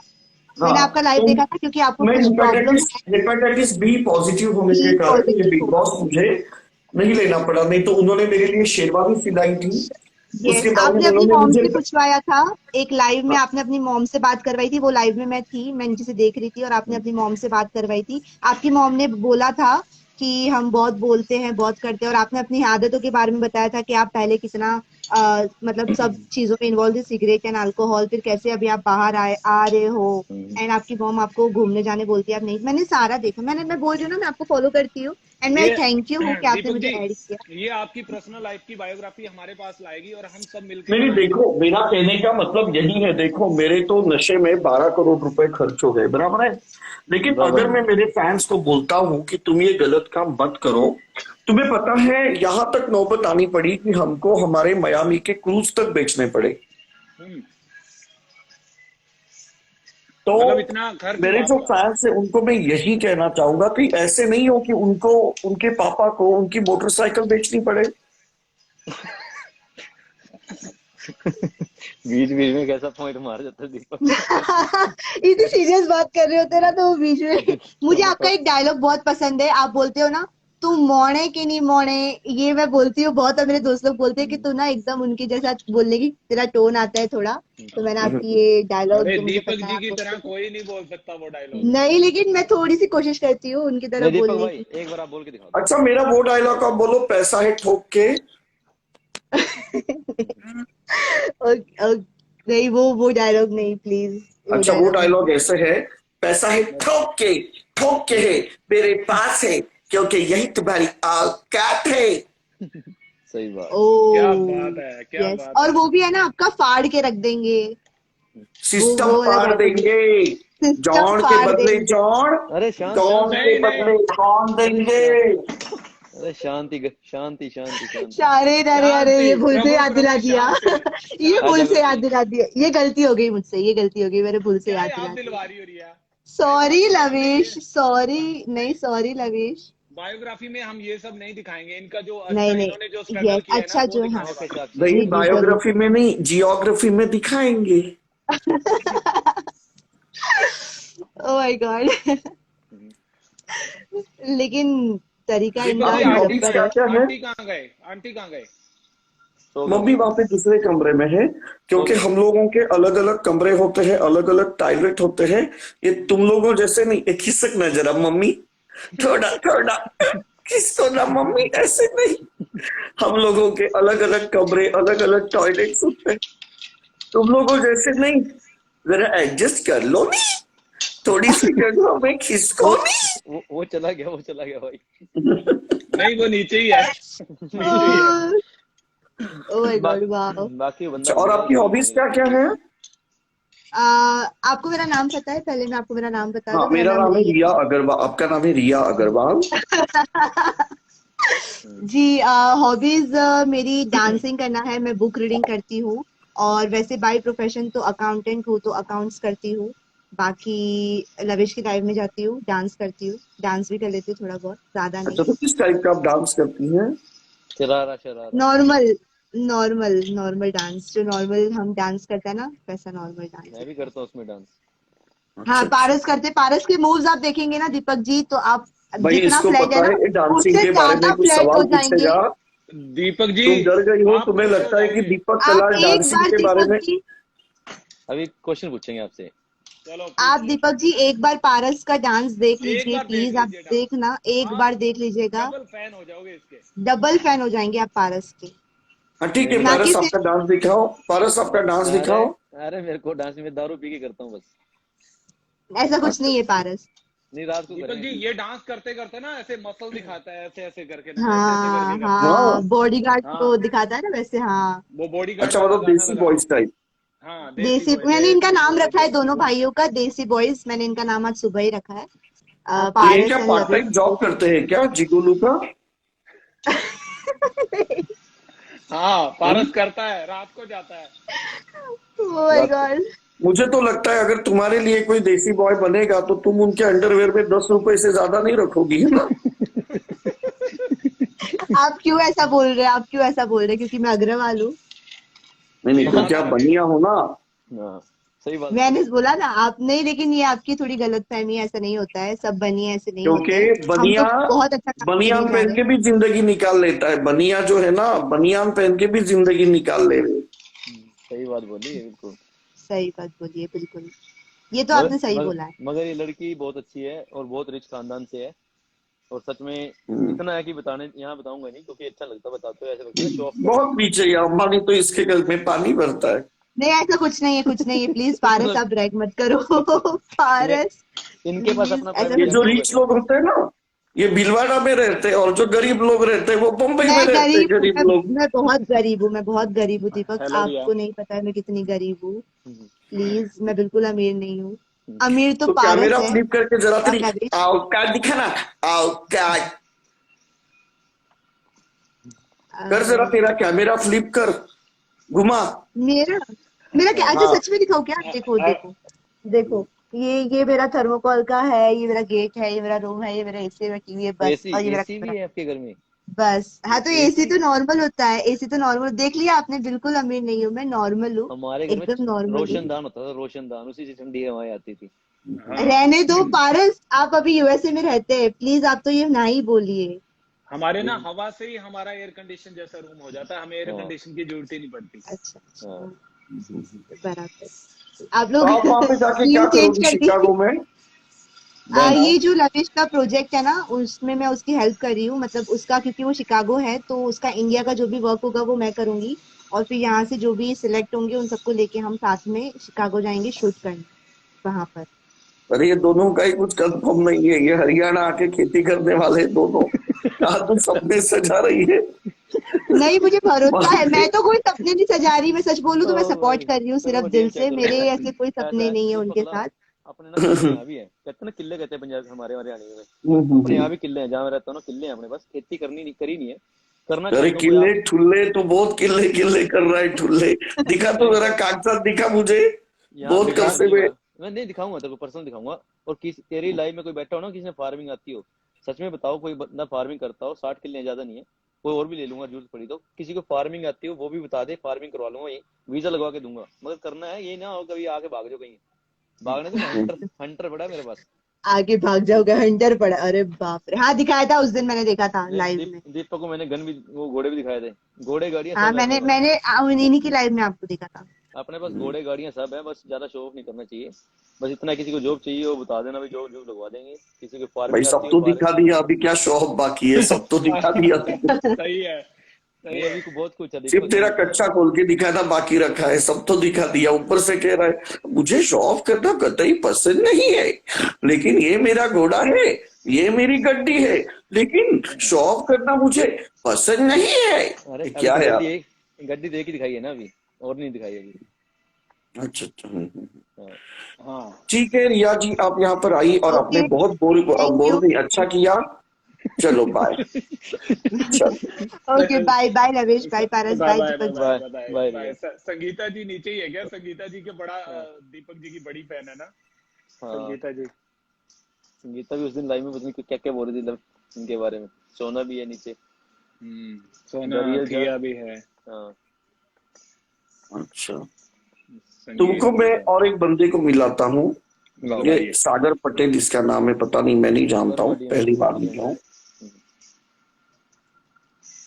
मैंने हाँ आपका लाइव तो देखा था क्योंकि आपको मैं कुछ problem hepatitis hepatitis B positive होने के थी, कारण ये बिग पॉजिटिव। बॉस मुझे नहीं लेना पड़ा, नहीं तो उन्होंने मेरे लिए शेरवानी सिलाई थी। यस, उसके बाद में आपने अपनी उन्होंने मॉम मुझे से पूछवाया था। एक लाइव में आपने अपनी मॉम से बात करवाई थी, वो लाइव में मैं थी, मैं जिसे देख रही थी, और आपने अपनी मॉम से बात करवाई थी। आपकी मॉम ने बोला था कि हम बहुत बोलते हैं, बहुत करते हैं, और आपने अपनी आदतों के बारे में बताया था कि आप पहले कितना मतलब सब चीजों में इन्वॉल्व थे, सिगरेट एंड अल्कोहल, फिर कैसे अभी आप बाहर आ रहे हो। एंड आपकी मॉम आपको घूमने जाने बोलती है, आप नहीं। मैंने सारा देखा, मैं बोल रही हूँ ना, मैं आपको फॉलो करती हूँ। एंड मैं ये थैंक यू हूँ कि आपने दीपक मुझे जी, ऐड किया। ये आपकी पर्सनल लाइफ की बायोग्राफी हमारे पास लाएगी और हम सब मिलके नहीं बनाएंगे। देखो, मेरा कहने का मतलब यही है, देखो मेरे तो नशे में 12 करोड़ रुपए खर्च हो गए, बराबर है। लेकिन अगर मैं मेरे फैंस को बोलता हूं कि तुम ये गलत काम मत करो, तुम्हें पता है यहां तक नौबत आनी पड़ी कि हमको हमारे मियामी के क्रूज तक बेचने पड़े। हम्म, तो मतलब इतना खर्च हुआ मेरे जो आपका। फैंस है उनको मैं यही कहना चाहूंगा कि ऐसे नहीं हो कि उनको, उनके पापा को उनकी मोटरसाइकिल बेचनी पड़े। बीच बीच में कैसा पॉइंट मार जाता है दीपक। इतनी सीरियस बात कर रहे होते ना तो वो बीच में। मुझे आपका एक डायलॉग बहुत पसंद है, आप बोलते हो ना, तू मोड़े कि नहीं मोड़े। ये मैं बोलती हूँ बहुत, और मेरे दोस्त लोग बोलते हैं कि तू ना एकदम उनके जैसा बोलने की तेरा टोन आता है थोड़ा। तो मैंने आपकी ये डायलॉग, अरे जो मुझे दीपक पता है जी आप की तरह बोलते कोई नहीं बोल सकता वो हो। डायलॉग। नहीं, लेकिन मैं थोड़ी सी कोशिश करती हूँ उनकी तरह नहीं दीपक बोलने भाई की। एक बार आप बोल के दिखा दो। अच्छा मेरा वो डायलॉग आप बोलो, पैसा है ठोक के। नहीं, वो डायलॉग नहीं, प्लीज, वो अच्छा वो डायलॉग नहीं। डायलॉग ऐसे है, पैसा है ठोक के है मेरे पास है, क्योंकि यही तुम्हारी औकात है। सही बात। क्या ओ बात है, क्या यस, बात और है। वो भी है ना, आपका फाड़ के रख देंगे। सिस्टम वो वाला फाड़ डायलॉग भी, देंगे, सिस्टम जॉन के फाड़ बदले देंगे। जॉन, अरे शांत शांत डॉन शांत के नहीं शांत। नहीं, बदले कौन अरे देंगे। शांत। अरे शांति शांति शांति शांति। अरे अरे अरे, शांति, ये भूल से प्रभु याद दिला प्रभु दिया। शांति, ये आ भूल शांति। जागो से याद प्लीज। दिला दिया, ये गलती हो गई मुझसे, ये गलती हो गई, मैंने भूल से क्या याद याद दिला दिया। दिलवा रही हो रिया? सॉरी बायोग्राफी में हमने ये, लवेश, सॉरी, नहीं सॉरी लवेश। बायोग्राफी में हम ये सब नहीं दिखाएंगे, इनका जो नहीं अच्छा, इन्होंने जो नहीं, स्ट्रगल यस, किया है ना अच्छा वो जो, हाँ, दिखाने ओके वाले हैं। साक्षी। नहीं जी जी जरूर। बायोग्राफी में नहीं, जियोग्राफी में दिखाएंगे। Oh my God. लेकिन तरीका दीपक इनका जी, आपकी गजब हॉबीज का क्या है। क्या है? आंटी कहाँ गए? आंटी कहाँ गए? सो गए मम्मी भाई। वहां पे दूसरे कमरे में है, सो क्योंकि गए। हम लोगों के अलग अलग कमरे होते हैं, अलग अलग टॉयलेट होते हैं। ये तुम लोगों जैसे नहीं, एक खिसक न जरा मम्मी, थोड़ा थोड़ा, किसको ना मम्मी, ऐसे नहीं। हम लोगों के अलग अलग कमरे, अलग अलग टॉयलेट्स होते हैं, तुम लोगों जैसे नहीं। जरा एडजस्ट कर लो नी, थोड़ी सी जगह में खिसको नी। वो चला गया भाई। नहीं, वो नीचे ही है। Oh my God, wow. बाकी बंदा और आपकी हॉबीज क्या क्या है? आपको मेरा नाम पता है? पहले मैं आपको मेरा नाम बता हाँ, दूं। मेरा नाम है रिया अग्रवाल। आपका नाम है रिया अग्रवाल। जी, हॉबीज मेरी डांसिंग करना है, मैं बुक रीडिंग करती हूँ, और वैसे बाय प्रोफेशन तो अकाउंटेंट हूँ, तो अकाउंट्स करती हूँ। बाकी लविश की लाइफ में जाती हूँ, डांस करती हूँ, डांस भी कर लेती हूँ थोड़ा बहुत, ज्यादा अच्छा, नहीं। तो किस टाइप का आप डांस करती हैं? Sharara normal normal normal dance, जो नॉर्मल हम डांस करते हैं ना, वैसा नॉर्मल डांस। मैं भी करता हूँ उसमें डांस। हाँ, अच्छा, पारस करते। पारस के मूव्स आप देखेंगे ना दीपक जी, तो आप भाई जितना इसको फ्लैट है पता ना, है डांसिंग उससे के बारे में ज्यादा कुछ फ्लैट सवाल हो जाएंगे। पूछेगा? दीपक जी, तुम डर गई हो, आप तुम्हें खुश हो लगता है कि जाओगे। दीपक आप कला एक डांसिंग बार के बारे में। दीपक जी, अभी क्वेश्चन पूछेंगे आपसे। चलो आप पूछिए। दीपक जी एक बार पारस का डांस देख एक लीजिए बार देख प्लीज, आप लीजिए डांस, देखना, एक आप बार देख लीजिएगा, डबल फैन हो जाओगे इसके। डबल फैन हो जाएंगे आप पारस के। हाँ ठीक है, नहीं, ना कि पारस आपका सिर्फ, डांस दिखाओ, पारस आपका डांस दिखाओ। अरे मेरे को डांस में दारू पी के करता हूँ बस। ऐसा कुछ अच्छा, नहीं है पारस। नहीं, रात को दीपक जी, करेंगे। ये डांस करते करते ना ऐसे मसल दिखाता है, ऐसे ऐसे करके ना, ऐसे ऐसे हाँ करके करता है। हाँ, हाँ। बॉडीगार्ड हाँ, को दिखाता है ना वैसे, हाँ। वो बॉडी गार्ड अच्छा, वाला मतलब गाना देसी लगा के। Boys type. हाँ, देसी देसी, बॉय, मैंने इनका देसी नाम बॉय, रखा है देसी दोनों बॉय। भाइयों का, देसी बॉयज, मैंने इनका नाम आज सुबह ही रखा है। तो ये क्या पारस एंड पार्ट लविश। टाइम जॉब करते हैं क्या जिगोलू का? हाँ, हम्म? पारस करता है, रात को जाता है। ओह माय रात को। गॉड। मुझे तो लगता है अगर तुम्हारे लिए कोई देसी बॉय बनेगा तो तुम उनके अंडरवेयर में 10 रुपए से ज्यादा नहीं रखोगी, है ना? आप क्यों ऐसा बोल रहे हैं? आप क्यों ऐसा बोल रहे हैं? क्योंकि मैं अग्रवाल हूँ? नहीं नहीं, ये क्योंकि बात आप तो है। बनिया हो ना। हाँ, सही बात मैंने बोली। बोला ना, आप नहीं, लेकिन ये आपकी थोड़ी गलतफहमी है, ऐसा नहीं होता है, सब बनिए ऐसे नहीं होते क्योंकि हैं। हम तो बनिया बहुत अच्छा काम करने बनियान जा पहन रहे के हैं। भी जिंदगी निकाल लेता है। बनिया जो है ना, बनियान पहन के भी जिंदगी निकाल ले रहे। सही बात बोली है बिल्कुल। सही बात बोलिए, बिल्कुल, ये तो मगर आपने सही मगर बोला है। मगर ये लड़की बहुत अच्छी है और बहुत रिच खानदान से है। और सच में हम्म। इतना है कि बताने यहाँ बताऊंगा नहीं, क्योंकि अच्छा लगता बताते हो, ऐसे लगता है शो ऑफ कर रहे बहुत पीछे है अंबानी, तो इसके गल में पानी भरता है। नहीं, ऐसा कुछ नहीं है, कुछ नहीं है, प्लीज हैं। पारस मतलब आप ब्रैग मत करो। ये पारस इनके पास प्लीज अपना ऐसा प्राइवेट ये कुछ जो जेट नहीं भी है। रिच बैठा है। लोग होते हैं ना, ये भीलवाड़ा में रहते हैं, और जो गरीब लोग रहते हैं वो मुंबई में मैं रहते हैं, गरीब हूँ, गरीब लोग। मैं बहुत गरीब हूँ, मैं बहुत गरीब हूँ दीपक, हेलो रिया। आपको नहीं पता है मैं कितनी गरीब हूँ। हम्म, प्लीज, मैं बिल्कुल अमीर नहीं हूँ। हम्म। अमीर तो तो पारस कैमरा है फ्लिप करके जरा और तेरी लविश। औकात दिखाना, औकात कर, जरा तेरा कैमरा फ्लिप कर, घुमा। मेरा मेरा क्या, अच्छा हाँ। सच में दिखाओ क्या? देखो देखो देखो, ये मेरा थर्मोकॉल का है, ये मेरा गेट है, ये मेरा रूम है, ये मेरा एसी, मेरा टीवी है, बस, एसी और ये मेरा एसी कैमरा। भी है आपके घर में? बस, हाँ, तो एसी एसी तो नॉर्मल होता है, एसी तो नॉर्मल, देख लिया आपने, बिल्कुल अमीर नहीं हूँ मैं, नॉर्मल हूँ, हमारे घर में एकदम नॉर्मल हूँ। रोशनदान होता था, रोशनदान, उसी से ठंडी हवाएं आती थी। हाँ, रहने दो पारस, आप अभी यूएसए में रहते हैं, प्लीज आप तो ये ना ही बोलिए। हमारे ना बिल- हवा से ही हमारा एयर कंडीशन जैसा रूम हो जाता है, हमें एयर हाँ, कंडीशन की जरूरत ही नहीं पड़ती। अच्छा हाँ। अच्छा, बराबर। आप तो लोग आप वहां पे जाके क्या थीम चेंज करोगी कर दी। शिकागो में? बताओ। ये जो लविश का प्रोजेक्ट है ना, उसमें मैं उसकी हेल्प कर रही हूँ, मतलब उसका, क्योंकि वो शिकागो है, तो उसका इंडिया का जो भी वर्क होगा वो मैं करूंगी, और फिर यहाँ से जो भी सिलेक्ट होंगे उन सबको लेके हम साथ में शिकागो जाएंगे शूट करने वहां पर। अरे ये दोनों का ही कुछ कंफर्म नहीं है, ये हरियाणा आके खेती करने वाले दोनों। कहा तुम सपने सजा रही है। नहीं, मुझे भरोसा वहां है, पे मैं तो कोई सपने नहीं सजा रही, मैं सच बोलूं तो मैं ओ सपोर्ट भाई, कर रही हूँ चलो सिर्फ ठीक दिल है, से, चलो मेरे ऐसे कोई ऐसा सपने है नहीं है दीपक उनके ला, साथ। अपने ना किले यहाँ भी है, कहते हैं ना किले कहते हैं पंजाब, हमारे हरियाणा में। अपने यहाँ भी किले हैं, जहाँ मैं रहता हूँ ना, किले हैं अपने पास, खेती करनी नहीं, करी नहीं है, करना अरे चाहता हूँ कोई किल्ले आप। ठुल्ले, तो बहुत किल्ले किल्ले कर रहा है, ठुल्ले। दिखा तो नहीं, जरा कागजात, दिखा मुझे। यहाँ पे बहुत कब दिखा से मैं। मैं नहीं दिखाऊंगा तेरे को, पर्सनल दिखाऊंगा। और किसी तेरी लाइफ में कोई बैठा हो ना, किसी ने फार्मिंग आती हो, सच में बताओ, कोई बंदा फार्मिंग करता हो, 60 किले ज्यादा नहीं है, कोई और भी ले लूंगा जरूरत पड़ी तो, किसी को फार्मिंग आती हो वो भी बता दे, फार्मिंग करवा लूंगा, ये वीजा लगवा के दूंगा। मगर करना है, ये ना हो कभी आके भाग जाओ कहीं। भागने से मैं हंटर हंटर बड़ा मेरे पास। आगे भाग जाओगे, हंटर पड़ा, अरे बाप रे, हाँ दिखाया था उस दिन, मैंने देखा था नहीं, लाइव में। दीपक को मैंने गन भी, वो घोड़े भी दिखाए थे, घोड़े गाड़ियां हाँ, सब है अपने मैंने पास। मैंने इन्हीं की लाइव में आपको देखा था। अपने पास घोड़े गाड़ियां सब है, बस ज्यादा शो ऑफ नहीं करना चाहिए। बस इतना, किसी को जॉब चाहिए वो बता देना, भाई जॉब जॉब लगवा देंगे। किसी को भाई फार्मिंग सब आती हो तो फार्मिंग। दिखा दिया, अभी क्या शो ऑफ बाकी है? सब तो दिखा दिया तुमको। सही है। नहीं अभी को बहुत कुछ है सिर्फ दीपक तेरा कच्चा खोल के दिखा था, बाकी रखा है, सब तो दिखा दिया। ऊपर से कह रहा है मुझे शो ऑफ करना कतई पसंद नहीं है, लेकिन ये मेरा घोड़ा है, ये मेरी गड्डी है, लेकिन शो ऑफ करना मुझे पसंद नहीं है। अरे ये अभी क्या तो है गड्डी यार? एक गड्डी तो एक ही दिखाई है ना अभी, और नहीं दिखाई अभी। अच्छा अच्छा, हाँ हाँ ठीक है रिया जी, आप यहाँ पर आई और आपने ओके, बहुत बोर थैंक बोर यू। नहीं, अच्छा किया। चलो बाय। चलो okay, bye bye Ramesh, bye Paras, bye bye bye Deepak bye ji. Bye bye bye. Riya. Sangeeta ji नीचे ही है क्या? संगीता जी के बड़ा हाँ दीपक जी की बड़ी फैन है ना हाँ संगीता जी? संगीता भी उस दिन लाइव में पता नहीं क्या क्या बोल रही थी इनके बारे में। सोना भी है नीचे, सोना दरियल जा। थिया भी है। हाँ अच्छा, संगीत तुमको मैं और एक बंदे को मिलाता हूँ। ये मिलवाइए। सागर पटेल इसका नाम है, पता नहीं, मैं नहीं जानता हूँ, डीएम पहली बार डीएम मिला हूँ।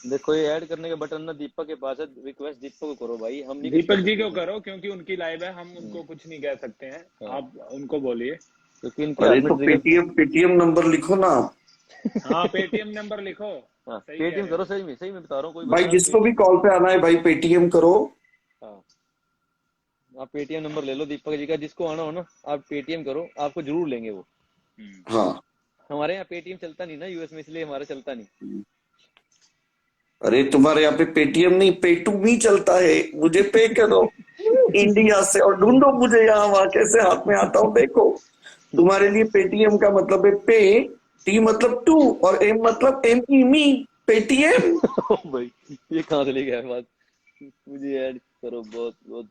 देखो ये ऐड करने का बटन ना दीपक के पास है, रिक्वेस्ट दीपक को करो भाई, हम नहीं दीपक कर जी सकते को कुछ। करो क्योंकि उनकी लाइव है, हम उनको कुछ नहीं कह सकते हैं। हाँ। आप उनको बोलिए। क्योंकि इनके अरे हाथ में तो ट्रिगर। पेटीएम नंबर लिखो ना आप। हाँ पेटीएम नंबर लिखो। हाँ सही कह पेटीएम रहे हो। करो, सही में बता रहा हूँ, कोई भाई बंदा जिसको भी कॉल पे आना है भाई, पेटीएम करो। हाँ आप पेटीएम नंबर ले लो दीपक जी का, जिसको आना हो ना आप पेटीएम करो, आपको जरूर लेंगे वो। हाँ, हमारे यहाँ पेटीएम चलता नहीं ना यूएस में, इसलिए हमारा चलता नहीं। अरे तुम्हारे यहाँ पे पेटीएम नहीं, पेटू भी चलता है, मुझे पे करो इंडिया से और ढूंढो मुझे यहाँ वहां कैसे हाथ में आता हूँ। देखो तुम्हारे लिए पेटीएम का मतलब है पे, टी मतलब टू और एम मतलब एम ई मी, पेटीएम। भाई ये कहाँ से ले गया बात, मुझे ऐड करो बहुत बहुत।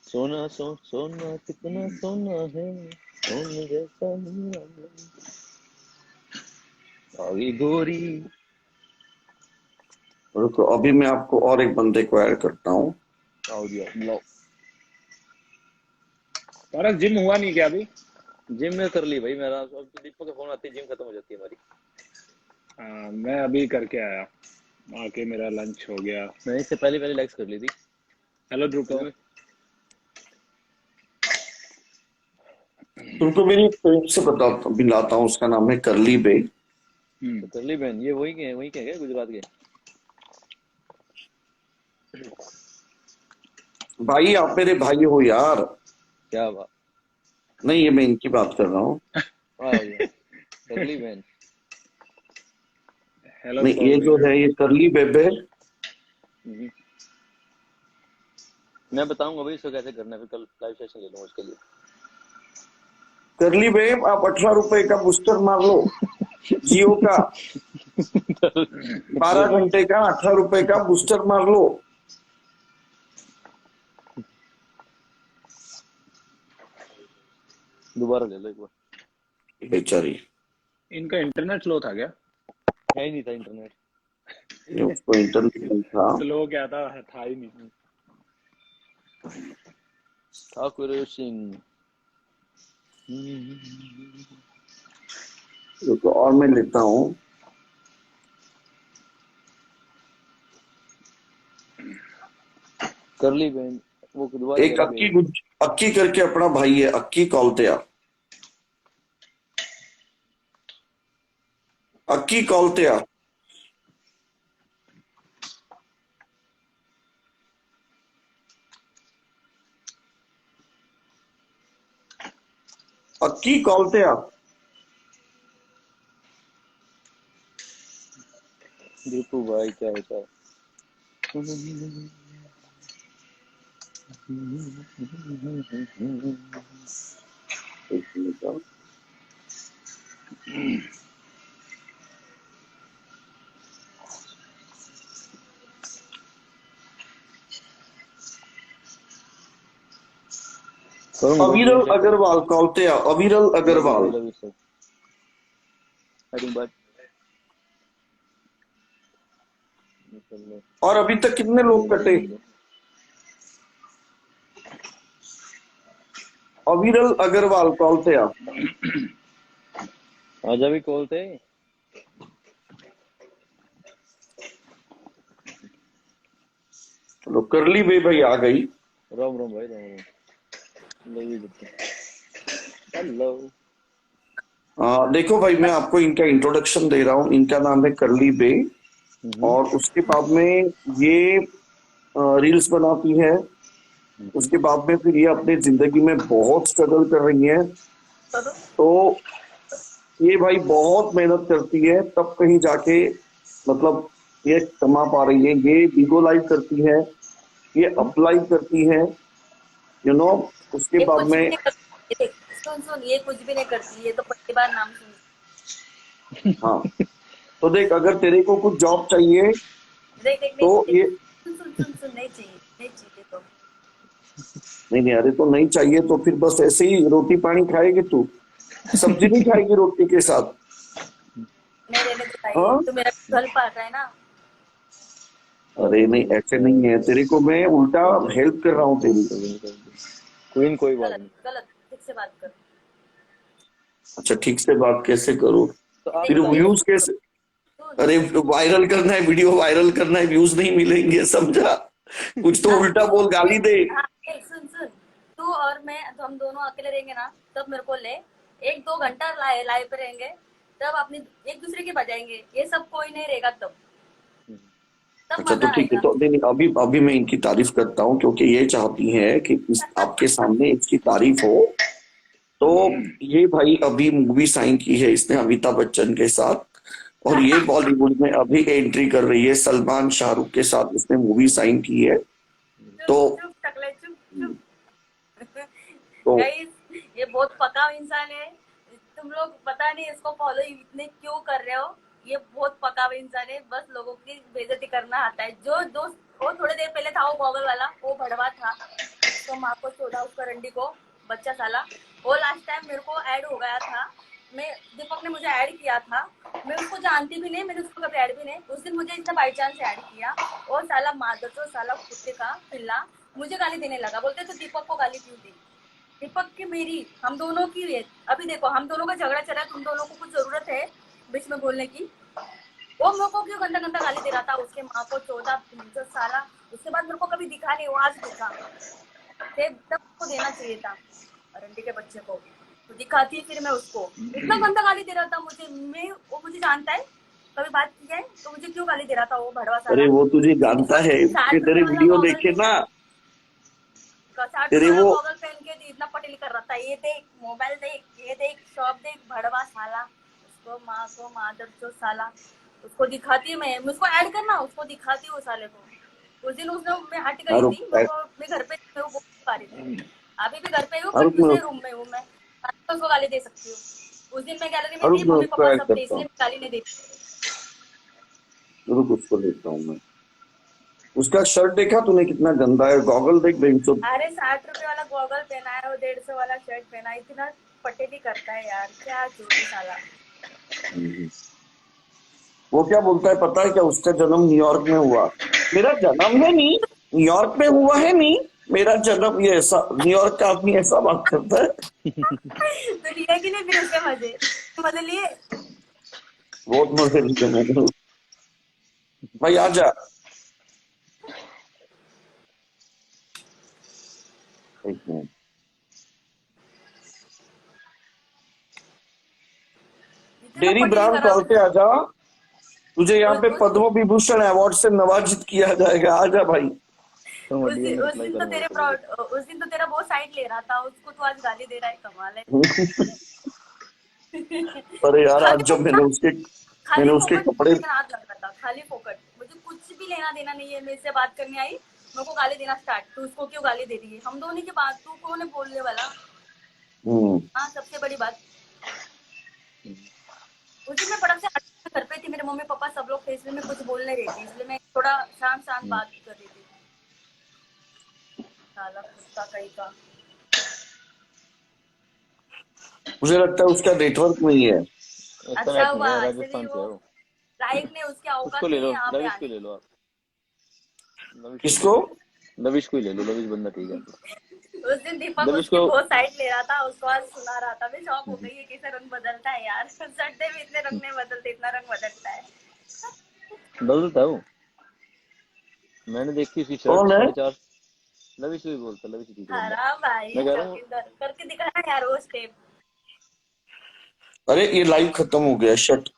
सोना सोना कितना सोना है, सोने जैसा हीरा आगे गोरी। रुको अभी मैं आपको और एक बंदे को ऐड करता हूँ। आओ जी लो। पारस जिम हुआ नहीं क्या अभी? जिम में कर ली भाई मेरा, अब तो दीपक का फोन आते ही जिम खत्म हो जाती है हमारी। मैं अभी करके आया, आके मेरा लंच हो गया। मैंने इससे पहले लेग्स कर ली थी। हेलो ध्रुव। तुमको मेरी फ्रेंड से बताता मिलाता हूँ, उसका नाम है करली बे। तो करली बहन ये वही के क्या गुजरात के? भाई आप मेरे भाई हो यार। क्या बात। नहीं ये मैं इनकी बात कर रहा हूँ। करली बहन। हेलो नहीं ये जो है ये करली बेबे। मैं बताऊंगा भाई इसको कैसे करना है, फिर कल लाइव सेशन ले लूंगा उसके लिए। करली बेब आप 18 रुपए का बूस्टर मार लो जियो का, 12 घंटे का 18 रुपए का बूस्टर मार लो। दोबारा ले लो एक बार। बेचारी, इनका इंटरनेट स्लो था क्या? है ही नहीं था इंटरनेट। उसको इंटरनेट नहीं था। स्लो क्या था ही नहीं। ठाकुर सिंह। तो और मैं लेता हूँ करली बहन वो दोबारा एक अक्की करके अपना भाई है, अक्की कौलतिया। अक्की कौलतिया। अक्की कौलतिया। दीपू भाई क्या होता है? अविरल अग्रवाल कौलतिया, अविरल अग्रवाल। और अभी तक कितने लोग कटे? अविरल अग्रवाल कौलतिया। आजा भी कॉलते। चलो करली बे भाई आ गई। राम राम भाई राम राम। हेलो। देखो भाई मैं आपको इनका इंट्रोडक्शन दे रहा हूँ। इनका नाम है करली बे और उसके बाद में ये रील्स बनाती है। उसके बाद में फिर ये अपने जिंदगी में बहुत स्ट्रगल कर रही है। तो ये भाई बहुत मेहनत करती है, तब कहीं जाके मतलब ये कमा पा रही है। ये वीगो लाइव करती है, ये अप्लाई करती है, यू नो। उसके ये बाद कुछ भी में नहीं करती, ये देख, सुन सुन, ये कुछ भी नहीं करती, ये तो पहली बार नाम सुन। हाँ, तो देख, अगर तेरे को कुछ जॉब चाहिए देख देख तो देख, ये सुन सुन सुन सुन, नहीं चाहिए, नहीं चाहिए तो नहीं, अरे तो नहीं चाहिए तो फिर बस ऐसे ही रोटी पानी खाएगी तू? सब्जी नहीं खाएगी रोटी के साथ? नहीं रहने तो चाहिए, हाँ, तो मेरा घर पाल रहा है ना। अरे नहीं, ऐसे नहीं है। तेरे को मैं उल्टा हेल्प कर रहा हूँ तेरी। कोई बात गलत नहीं। गलत, ठीक से बात कर। अच्छा, ठीक से बात कैसे करूँ? तो आप फिर व्यूज कैसे? अरे वायरल करना है, वीडियो वायरल करना है, व्यूज नहीं मिलेंगे, समझा? कुछ तो उल्टा बोल, गाली दे। हाँ, सुन सुन, तू और मैं, तो हम दोनों अकेले रहेंगे ना, तब मेरे को ले 1-2 घंटा लाइव पे रहेंगे, तब अपनी एक दूसरे के बजाएंगे, ये सब कोई नहीं रहेगा तब अच्छा, तो मजा ठीक है। आएगा। तो नहीं, अभी मैं इनकी तारीफ करता हूँ, क्योंकि ये चाहती है कि आपके सामने इसकी तारीफ हो। तो ये भाई अभी मूवी साइन की है इसने अमिताभ बच्चन के साथ, और ये बॉलीवुड में अभी एंट्री कर रही है। सलमान शाहरुख के साथ इसने मूवी साइन की है। तो चुप टकले, चुप चुप। तो गाइस, ये बहुत पका इंसान है, तुम लोग पता नहीं इसको फॉलो इतने क्यों कर रहे हो। ये बहुत पका हुआ इंसान है, बस लोगों की बेइज्जती करना आता है। जो दोस्त वो थोड़ी देर पहले था, वो गॉगल वाला, वो भड़वा था, उसको माँ को चोदा, उसका रंडी को बच्चा साला, वो लास्ट टाइम मेरे को ऐड हो गया था। मैं, दीपक ने मुझे ऐड किया था, मैं उसको जानती भी नहीं, मैंने उसको कभी ऐड भी नहीं, उस दिन मुझे इसने बाई चांस ऐड किया। और साला मादर, साला कुत्ते का पिल्ला मुझे गाली देने लगा, बोलते तो दीपक को गाली क्यों दी। दीपक की मेरी, हम दोनों की है। अभी देखो, हम दोनों का झगड़ा चला है, तुम दोनों को कुछ जरूरत है बीच में बोलने की? वो मेरे को क्यों गंदा गंदा गाली दे रहा था, उसके माँ को 14 साला। उसके बाद मेरे को कभी दिखा नहीं, वो आज दिखा, तब को देना चाहिए था रंडी के बच्चे को, तो दिखाती फिर मैं उसको। इतना गंदा गाली दे रहा था मुझे, वो मुझे जानता है, कभी बात की है, तो मुझे क्यों गाली दे रहा था वो भड़वा साला। अरे वो तुझे जानता है, कि तेरे वीडियो देखे ना, 60 तेरे वाला वो गॉगल पहन के इतना पटेली कर रहा था। ये देख मोबाइल देख, ये देख शॉप देख, भड़वा साला, उसको माँ को मादर जो साला, उसको दिखाती मैं उसको ऐड करना, उसको दिखाती वो साले को। उस दिन उसने, मैं हट गई थी, मैं घर पे वो पा रही थी, अभी भी घर पे हूँ, बट दूसरे रूम में हूँ मैं, तो उसको गाली दे सकती हूँ। उस दिन मैं गैलरी में थी, मम्मी पापा सब थे, इसलिए गाली नहीं देती। उसको देखता हूँ मैं। उसका शर्ट देखा तूने कितना गंदा है? गॉगल देख बेंचो। अरे 60 रुपए वाला गॉगल पहना है, वो 150 वाला शर्ट पहना है, इतना पटेली करता है यार, क्या चोरी साला। वो क्या बोलता है पता है क्या? उसका जन्म न्यूयॉर्क में हुआ। मेरा जन्म है नहीं, न्यूयॉर्क में हुआ है नहीं, मेरा जन्म। ये ऐसा न्यूयॉर्क का आदमी ऐसा बात करता है। तो लिया कि नहीं फिर उसके मजे, मजे लिए? बहुत मजे लिए मैंने। भाई आजा। एक मिनट, डेरी ब्रांड चलते आजा, तुझे यहाँ पे पद्म विभूषण अवार्ड से नवाजित किया जाएगा। आजा भाई। उस दिन तो तेरा वो साइड ले रहा था, उसको तो आज गाली दे रहा है, कमाल है। अरे यार, आज जब मैंने उसके कपड़े, हाथ लग रहा था, खाली फोकट, मुझे कुछ भी लेना देना नहीं है, मेरे से बात करने आई, मेरे को गाली देना स्टार्ट। तू उसको क्यों गाली दे रही है, हम दोनों की बात, तू कौन है बोलने वाला? हाँ, सबसे बड़ी बात, उसी में फटक से घर पे थी, मेरे मम्मी पापा सब लोग थे, इसलिए मैं कुछ बोल नहीं रही थी, इसलिए मैं थोड़ा शांत बात कर रही थी। साला कुत्ता कहीं का। मुझे लगता है उसका नेटवर्क नहीं है। अच्छा हुआ, राजस्थान से हो, लाइव ने उसके औकात नहीं है यहाँ पे आने। ले लो आप, किसको? लविश को ही ले लो, लविश बंदा ठीक है। उस दिन दीपक उसकी बहुत साइड ले रहा था, उसको आज सुना रहा था, मैं शॉक हो गई है कैसे रंग बदलता है यार। सर्दे में इतने रंग नहीं बदलते, इतना रंग बदलता है। बदलता हूँ मैंने देखी उसकी शर्ट 4.5। लविश भी बोलता, लविश ठीक है। हाँ भाई, करके दिखाना यार वो स्टेप। अरे ये लाइव खत्म हो गया, शट।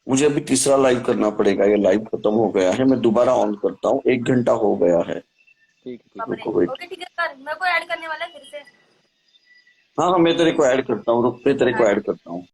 मुझे अभी तीसरा लाइव करना पड़ेगा, ये लाइव खत्म हो गया है, मैं दोबारा ऑन करता हूँ, 1 घंटा हो गया है। ठीक है बाप रे। रुको वेट। ओके ठीक है कर, मेरे को ऐड करने वाला है फिर से। हाँ हाँ, मैं तेरे को ऐड करता हूँ, रुक, मैं तेरे को ऐड करता हूँ।